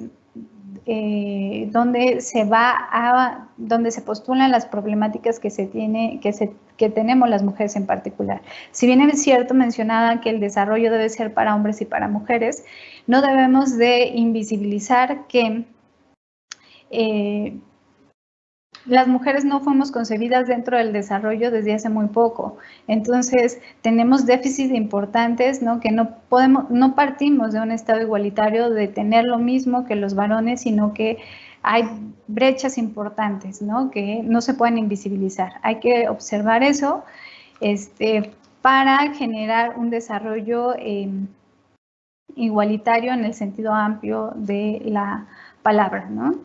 donde se postulan las problemáticas que tenemos las mujeres en particular. Si bien es cierto, mencionaba que el desarrollo debe ser para hombres y para mujeres, no debemos de invisibilizar que las mujeres no fuimos concebidas dentro del desarrollo desde hace muy poco. Entonces, tenemos déficits importantes, ¿no? Que no partimos de un estado igualitario de tener lo mismo que los varones, sino que hay brechas importantes, ¿no? Que no se pueden invisibilizar. Hay que observar eso para generar un desarrollo igualitario en el sentido amplio de la palabra, ¿no?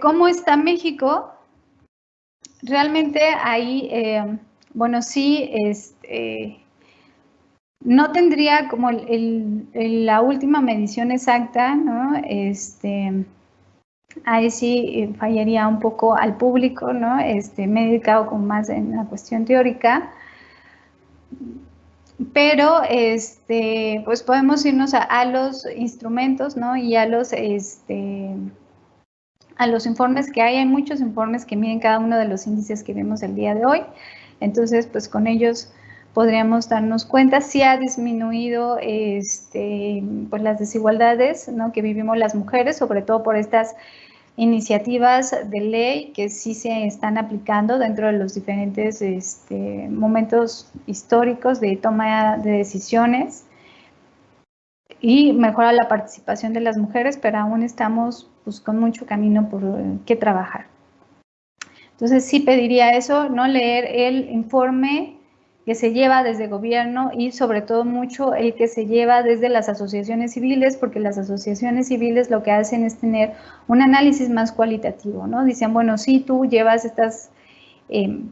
¿Cómo está México? Realmente ahí, bueno, sí, no tendría como la última medición exacta, ¿no? Ahí sí fallaría un poco al público, ¿no? Me he dedicado como más en la cuestión teórica. Pero, pues podemos irnos a los instrumentos, ¿no? Y a los informes que hay muchos informes que miden cada uno de los índices que vemos el día de hoy. Entonces, pues con ellos podríamos darnos cuenta si ha disminuido pues las desigualdades, ¿no? Que vivimos las mujeres, sobre todo por estas iniciativas de ley que sí se están aplicando dentro de los diferentes momentos históricos de toma de decisiones y mejora la participación de las mujeres, pero aún estamos pues, con mucho camino por qué trabajar. Entonces sí pediría eso, no leer el informe que se lleva desde gobierno y sobre todo mucho el que se lleva desde las asociaciones civiles, porque las asociaciones civiles lo que hacen es tener un análisis más cualitativo, ¿no? Dicen, bueno, sí, tú llevas estas,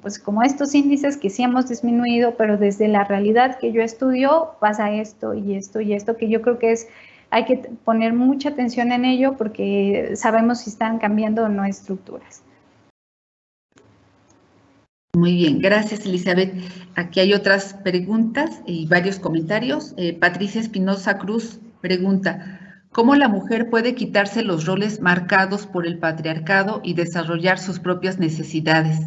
pues como estos índices que sí hemos disminuido, pero desde la realidad que yo estudio pasa esto y esto y esto, que yo creo que hay que poner mucha atención en ello porque sabemos si están cambiando o no estructuras. Muy bien, gracias Elizabeth. Aquí hay otras preguntas y varios comentarios. Patricia Espinosa Cruz pregunta, ¿cómo la mujer puede quitarse los roles marcados por el patriarcado y desarrollar sus propias necesidades?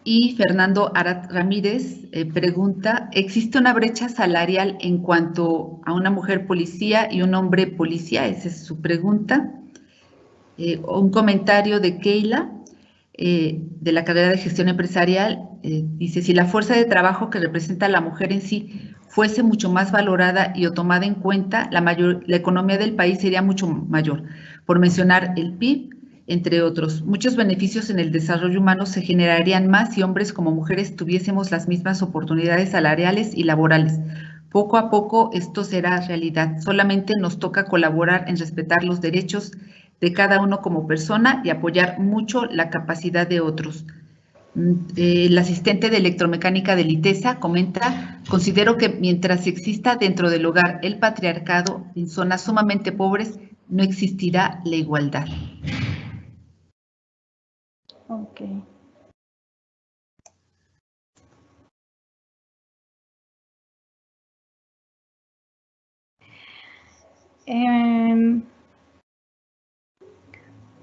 Y Fernando Arat Ramírez pregunta, ¿existe una brecha salarial en cuanto a una mujer policía y un hombre policía? Esa es su pregunta. Un comentario de Keila, de la carrera de gestión empresarial, dice, si la fuerza de trabajo que representa la mujer en sí fuese mucho más valorada y o tomada en cuenta, la economía del país sería mucho mayor. Por mencionar el PIB, entre otros. Muchos beneficios en el desarrollo humano se generarían más si hombres como mujeres tuviésemos las mismas oportunidades salariales y laborales. Poco a poco esto será realidad. Solamente nos toca colaborar en respetar los derechos de cada uno como persona y apoyar mucho la capacidad de otros. El asistente de electromecánica de Litesa comenta, considero que mientras exista dentro del hogar el patriarcado, en zonas sumamente pobres no existirá la igualdad. Ok.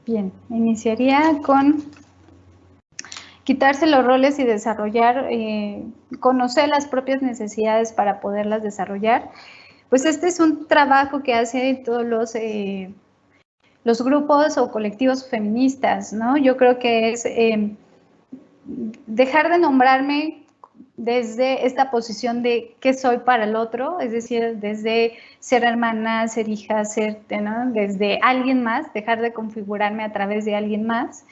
Bien, iniciaría con quitarse los roles y desarrollar, conocer las propias necesidades para poderlas desarrollar. Pues este es un trabajo que hacen todos los grupos o colectivos feministas, ¿no? Yo creo que es dejar de nombrarme desde esta posición de qué soy para el otro, es decir, desde ser hermana, ser hija, ¿no? Desde alguien más, dejar de configurarme a través de alguien más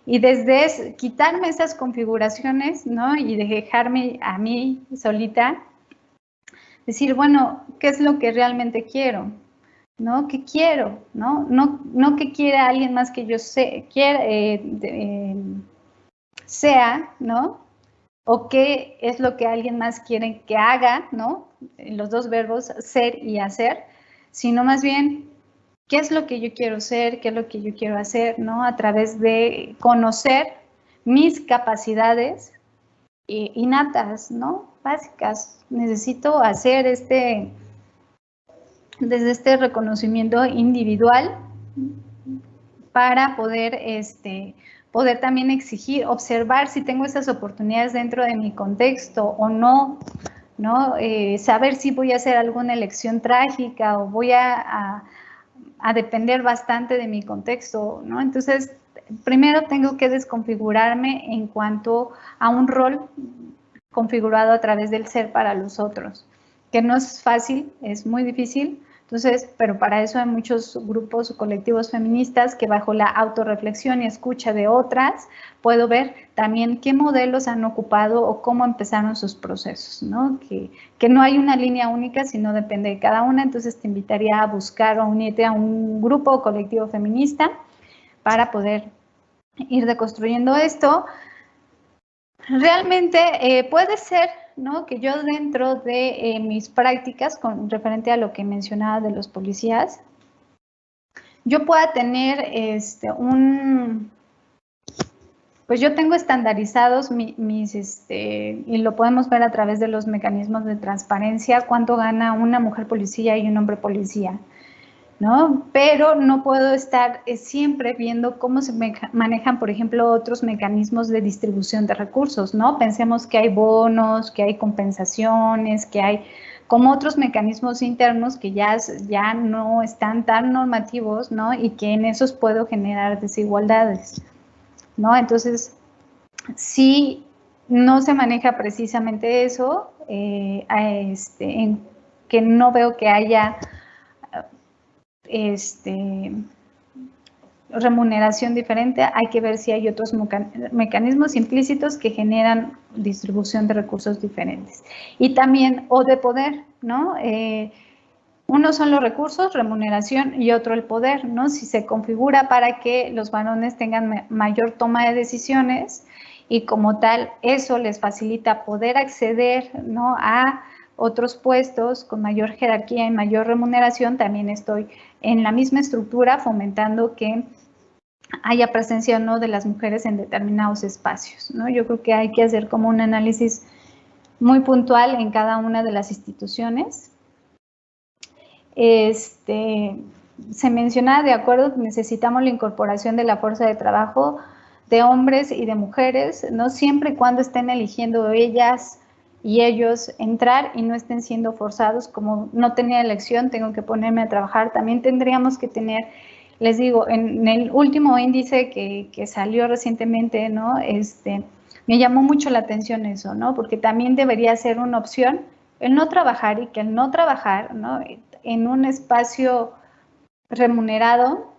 y desde quitarme esas configuraciones, ¿no? Y dejarme a mí solita, decir, bueno, ¿qué es lo que realmente quiero? ¿No? ¿Qué quiero? ¿No? No que quiera alguien más que yo sea, ¿no? O qué es lo que alguien más quiere que haga, ¿no? Los dos verbos, ser y hacer, sino más bien, ¿qué es lo que yo quiero ser? ¿Qué es lo que yo quiero hacer? ¿No? A través de conocer mis capacidades innatas, ¿no? Básicas. Necesito hacer desde este reconocimiento individual para poder poder también exigir, observar si tengo esas oportunidades dentro de mi contexto o no, ¿no? Saber si voy a hacer alguna elección trágica o voy a a depender bastante de mi contexto, ¿no? Entonces, primero tengo que desconfigurarme en cuanto a un rol configurado a través del ser para los otros, que no es fácil, es muy difícil. Entonces, pero para eso hay muchos grupos o colectivos feministas que bajo la autorreflexión y escucha de otras, puedo ver también qué modelos han ocupado o cómo empezaron sus procesos, ¿no? Que no hay una línea única, sino depende de cada una. Entonces te invitaría a buscar o unirte a un grupo o colectivo feminista para poder ir deconstruyendo esto. Realmente puede ser, ¿no?, que yo dentro de mis prácticas, con referente a lo que mencionaba de los policías, yo pueda tener pues yo tengo estandarizados y lo podemos ver a través de los mecanismos de transparencia, cuánto gana una mujer policía y un hombre policía, ¿no? Pero no puedo estar siempre viendo cómo se manejan, por ejemplo, otros mecanismos de distribución de recursos, ¿no? Pensemos que hay bonos, que hay compensaciones, que hay como otros mecanismos internos que ya no están tan normativos, ¿no? Y que en esos puedo generar desigualdades, ¿no? Entonces, si no se maneja precisamente eso, que no veo que haya remuneración diferente, hay que ver si hay otros mecanismos implícitos que generan distribución de recursos diferentes. Y también, o de poder, ¿no? Uno son los recursos, remuneración, y otro el poder, ¿no? Si se configura para que los varones tengan mayor toma de decisiones y como tal eso les facilita poder acceder, ¿no?, a otros puestos con mayor jerarquía y mayor remuneración, también estoy en la misma estructura fomentando que haya presencia o no de las mujeres en determinados espacios, ¿no? Yo creo que hay que hacer como un análisis muy puntual en cada una de las instituciones. Se menciona, de acuerdo, necesitamos la incorporación de la fuerza de trabajo de hombres y de mujeres, ¿no? Siempre y cuando estén eligiendo ellas y ellos entrar y no estén siendo forzados, como no tenía elección, tengo que ponerme a trabajar. También tendríamos que tener, les digo, en el último índice que salió recientemente, ¿no? Me llamó mucho la atención eso, ¿no? Porque también debería ser una opción el no trabajar, y que el no trabajar, ¿no?, en un espacio remunerado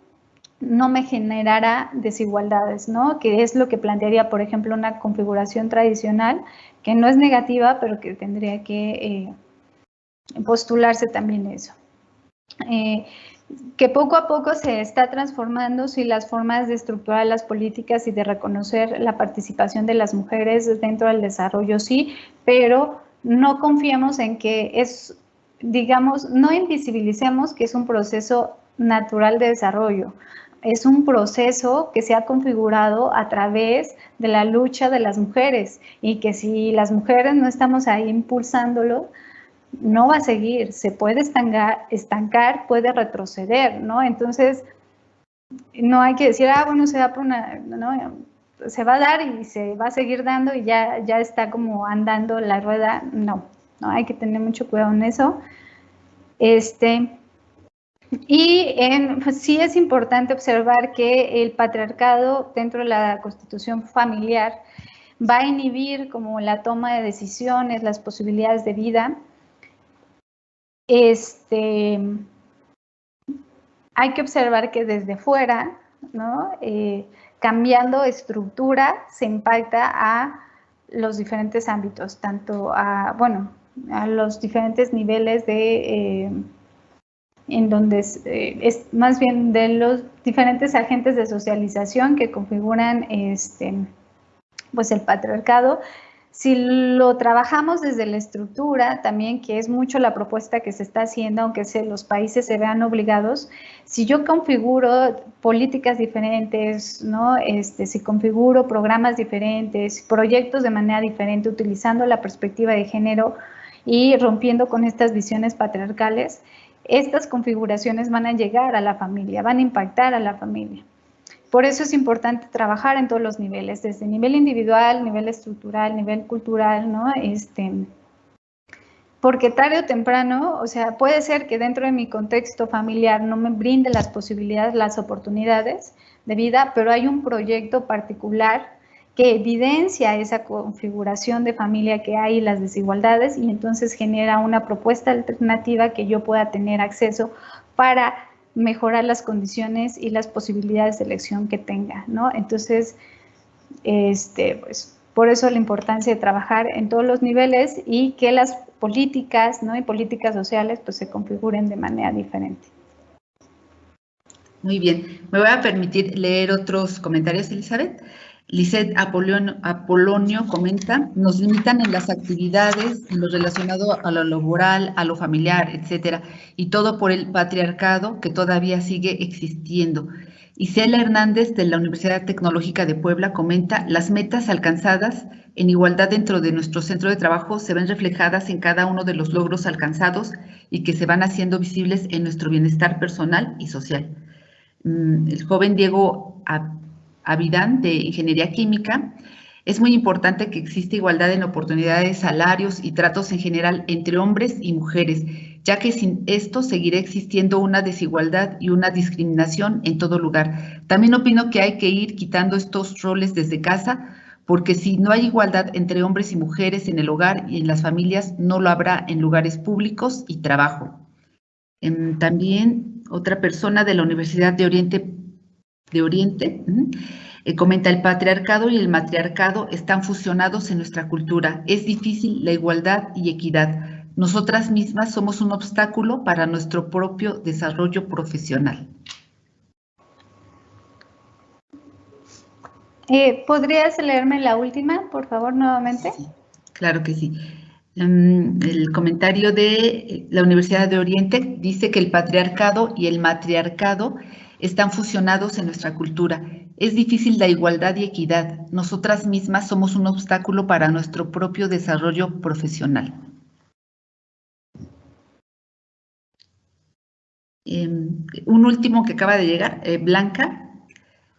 no me generara desigualdades, ¿no? Que es lo que plantearía, por ejemplo, una configuración tradicional, que no es negativa, pero que tendría que postularse también eso. Que poco a poco se está transformando, sí, las formas de estructurar las políticas y de reconocer la participación de las mujeres dentro del desarrollo, sí, pero no confiemos en que es, digamos, no invisibilicemos que es un proceso natural de desarrollo. Es un proceso que se ha configurado a través de la lucha de las mujeres, y que si las mujeres no estamos ahí impulsándolo, no va a seguir, se puede estancar, puede retroceder, ¿no? Entonces, no hay que decir, bueno, se da por una, no, se va a dar y se va a seguir dando y ya está como andando la rueda. No, hay que tener mucho cuidado en eso. Pues sí es importante observar que el patriarcado dentro de la constitución familiar va a inhibir como la toma de decisiones, las posibilidades de vida. Hay que observar que desde fuera, ¿no?, cambiando estructura, se impacta a los diferentes ámbitos, tanto a los diferentes niveles en donde es más bien de los diferentes agentes de socialización que configuran pues el patriarcado. Si lo trabajamos desde la estructura también, que es mucho la propuesta que se está haciendo, aunque los países se vean obligados, si yo configuro políticas diferentes, ¿no?, si configuro programas diferentes, proyectos de manera diferente, utilizando la perspectiva de género y rompiendo con estas visiones patriarcales, estas configuraciones van a llegar a la familia, van a impactar a la familia. Por eso es importante trabajar en todos los niveles, desde nivel individual, nivel estructural, nivel cultural, ¿no? porque tarde o temprano, o sea, puede ser que dentro de mi contexto familiar no me brinde las posibilidades, las oportunidades de vida, pero hay un proyecto particular que evidencia esa configuración de familia que hay y las desigualdades, y entonces genera una propuesta alternativa que yo pueda tener acceso para mejorar las condiciones y las posibilidades de elección que tenga, ¿no? Entonces, pues, por eso la importancia de trabajar en todos los niveles y que las políticas, ¿no? Y políticas sociales, pues, se configuren de manera diferente. Muy bien. Me voy a permitir leer otros comentarios, Elizabeth. Lisette Apolonio comenta, nos limitan en las actividades, en lo relacionado a lo laboral, a lo familiar, etcétera, y todo por el patriarcado que todavía sigue existiendo. Isela Hernández de la Universidad Tecnológica de Puebla comenta, las metas alcanzadas en igualdad dentro de nuestro centro de trabajo se ven reflejadas en cada uno de los logros alcanzados y que se van haciendo visibles en nuestro bienestar personal y social. El joven Diego Avidán, de Ingeniería Química, es muy importante que exista igualdad en oportunidades, salarios y tratos en general entre hombres y mujeres, ya que sin esto seguirá existiendo una desigualdad y una discriminación en todo lugar. También opino que hay que ir quitando estos roles desde casa, porque si no hay igualdad entre hombres y mujeres en el hogar y en las familias, no lo habrá en lugares públicos y trabajo. También otra persona de la Universidad de Oriente comenta, el patriarcado y el matriarcado están fusionados en nuestra cultura. Es difícil la igualdad y equidad. Nosotras mismas somos un obstáculo para nuestro propio desarrollo profesional. ¿Podrías leerme la última, por favor, nuevamente? Sí, claro que sí. El comentario de la Universidad de Oriente dice que el patriarcado y el matriarcado están fusionados en nuestra cultura. Es difícil la igualdad y equidad. Nosotras mismas somos un obstáculo para nuestro propio desarrollo profesional. Un último que acaba de llegar, Blanca,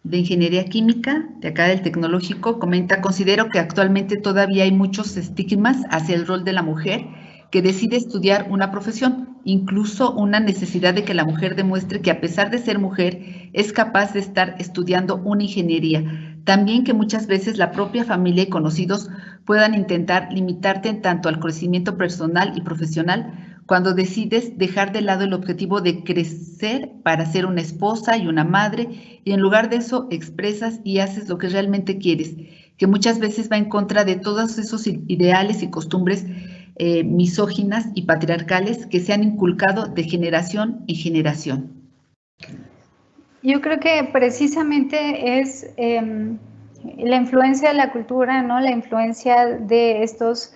de Ingeniería Química, de acá del Tecnológico, comenta, considero que actualmente todavía hay muchos estigmas hacia el rol de la mujer que decide estudiar una profesión, incluso una necesidad de que la mujer demuestre que a pesar de ser mujer es capaz de estar estudiando una ingeniería. También que muchas veces la propia familia y conocidos puedan intentar limitarte en tanto al crecimiento personal y profesional cuando decides dejar de lado el objetivo de crecer para ser una esposa y una madre, y en lugar de eso expresas y haces lo que realmente quieres, que muchas veces va en contra de todos esos ideales y costumbres misóginas y patriarcales que se han inculcado de generación en generación. Yo creo que precisamente es la influencia de la cultura, ¿no? La influencia de estos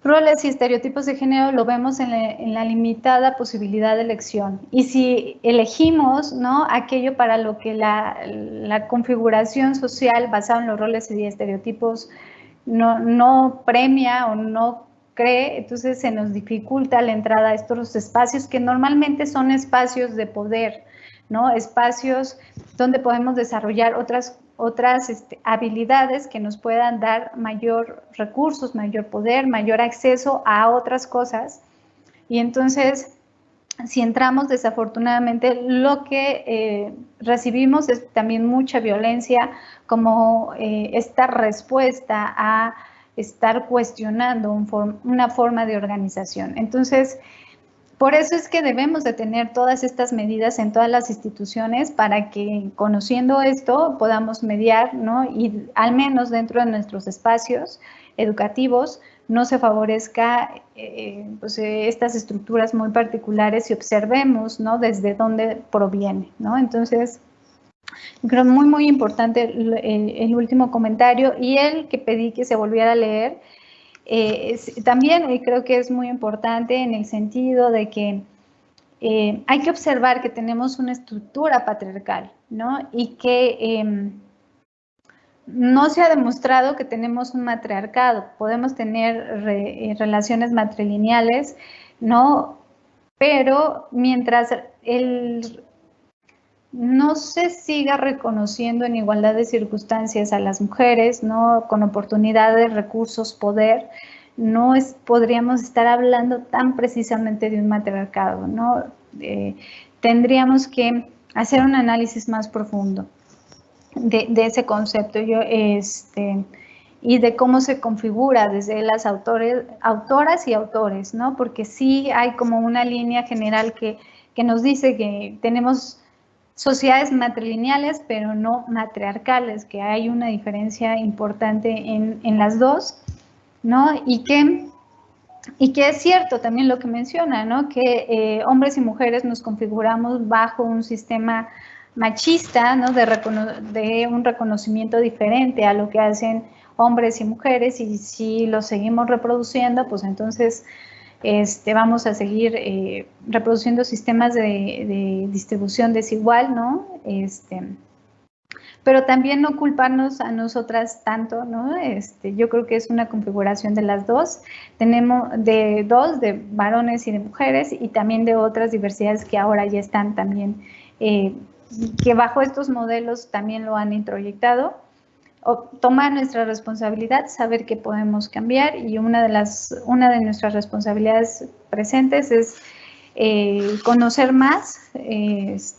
roles y estereotipos de género lo vemos en la limitada posibilidad de elección. Y si elegimos, ¿no?, aquello para lo que la configuración social basada en los roles y estereotipos no premia o no cree, entonces se nos dificulta la entrada a estos espacios que normalmente son espacios de poder, ¿no? Espacios donde podemos desarrollar otras habilidades que nos puedan dar mayor recursos, mayor poder, mayor acceso a otras cosas. Y entonces, si entramos, desafortunadamente, lo que recibimos es también mucha violencia, como esta respuesta a estar cuestionando una forma de organización. Entonces, por eso es que debemos de tener todas estas medidas en todas las instituciones para que, conociendo esto, podamos mediar, ¿no? Y al menos dentro de nuestros espacios educativos no se favorezca pues, estas estructuras muy particulares y observemos, ¿no?, desde dónde proviene, ¿no? Entonces, creo muy importante el último comentario, y el que pedí que se volviera a leer. También creo que es muy importante en el sentido de que hay que observar que tenemos una estructura patriarcal, ¿no? Y que no se ha demostrado que tenemos un matriarcado. Podemos tener relaciones matrilineales, ¿no? Pero mientras no se siga reconociendo en igualdad de circunstancias a las mujeres, ¿no?, con oportunidades, recursos, poder, no podríamos estar hablando tan precisamente de un matriarcado, ¿no? Tendríamos que hacer un análisis más profundo de ese concepto y de cómo se configura desde las autoras y autores, ¿no? Porque sí hay como una línea general que nos dice que tenemos sociedades matrilineales, pero no matriarcales, que hay una diferencia importante en las dos, ¿no? Y que es cierto también lo que menciona, ¿no? Que hombres y mujeres nos configuramos bajo un sistema machista, ¿no? De un reconocimiento diferente a lo que hacen hombres y mujeres, y si lo seguimos reproduciendo, pues entonces vamos a seguir reproduciendo sistemas de distribución desigual, ¿no? Pero también no culparnos a nosotras tanto, ¿no? Yo creo que es una configuración de las dos. Tenemos de varones y de mujeres, y también de otras diversidades que ahora ya están también, que bajo estos modelos también lo han introyectado. Tomar nuestra responsabilidad, saber que podemos cambiar, y una de nuestras responsabilidades presentes es conocer más,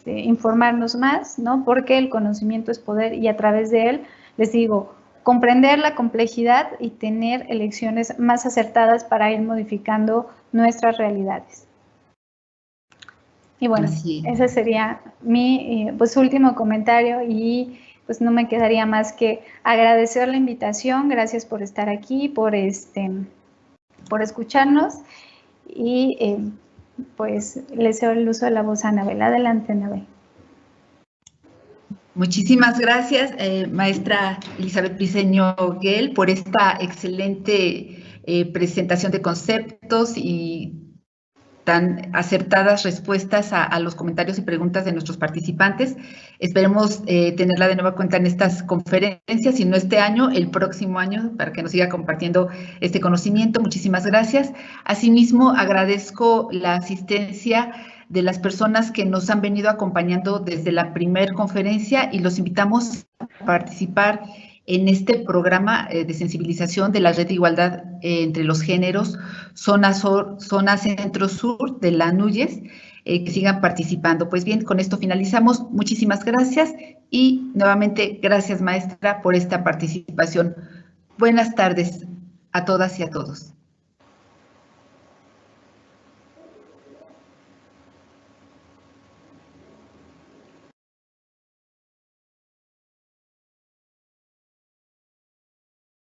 informarnos más, ¿no? Porque el conocimiento es poder, y a través de él, les digo, comprender la complejidad y tener elecciones más acertadas para ir modificando nuestras realidades. Y bueno, ese sería mi pues último comentario, y pues no me quedaría más que agradecer la invitación. Gracias por estar aquí, por escucharnos, y pues le cedo el uso de la voz a Anabel. Adelante, Anabel. Muchísimas gracias, maestra Elizabeth Briceño Guel, por esta excelente presentación de conceptos y tan acertadas respuestas a los comentarios y preguntas de nuestros participantes. Esperemos tenerla de nueva cuenta en estas conferencias, si no este año, el próximo año, para que nos siga compartiendo este conocimiento. Muchísimas gracias. Asimismo, agradezco la asistencia de las personas que nos han venido acompañando desde la primera conferencia, y los invitamos a participar en este programa de sensibilización de la Red de Igualdad entre los Géneros, zona centro-sur de la NUYES, que sigan participando. Pues bien, con esto finalizamos. Muchísimas gracias, y nuevamente gracias, maestra, por esta participación. Buenas tardes a todas y a todos.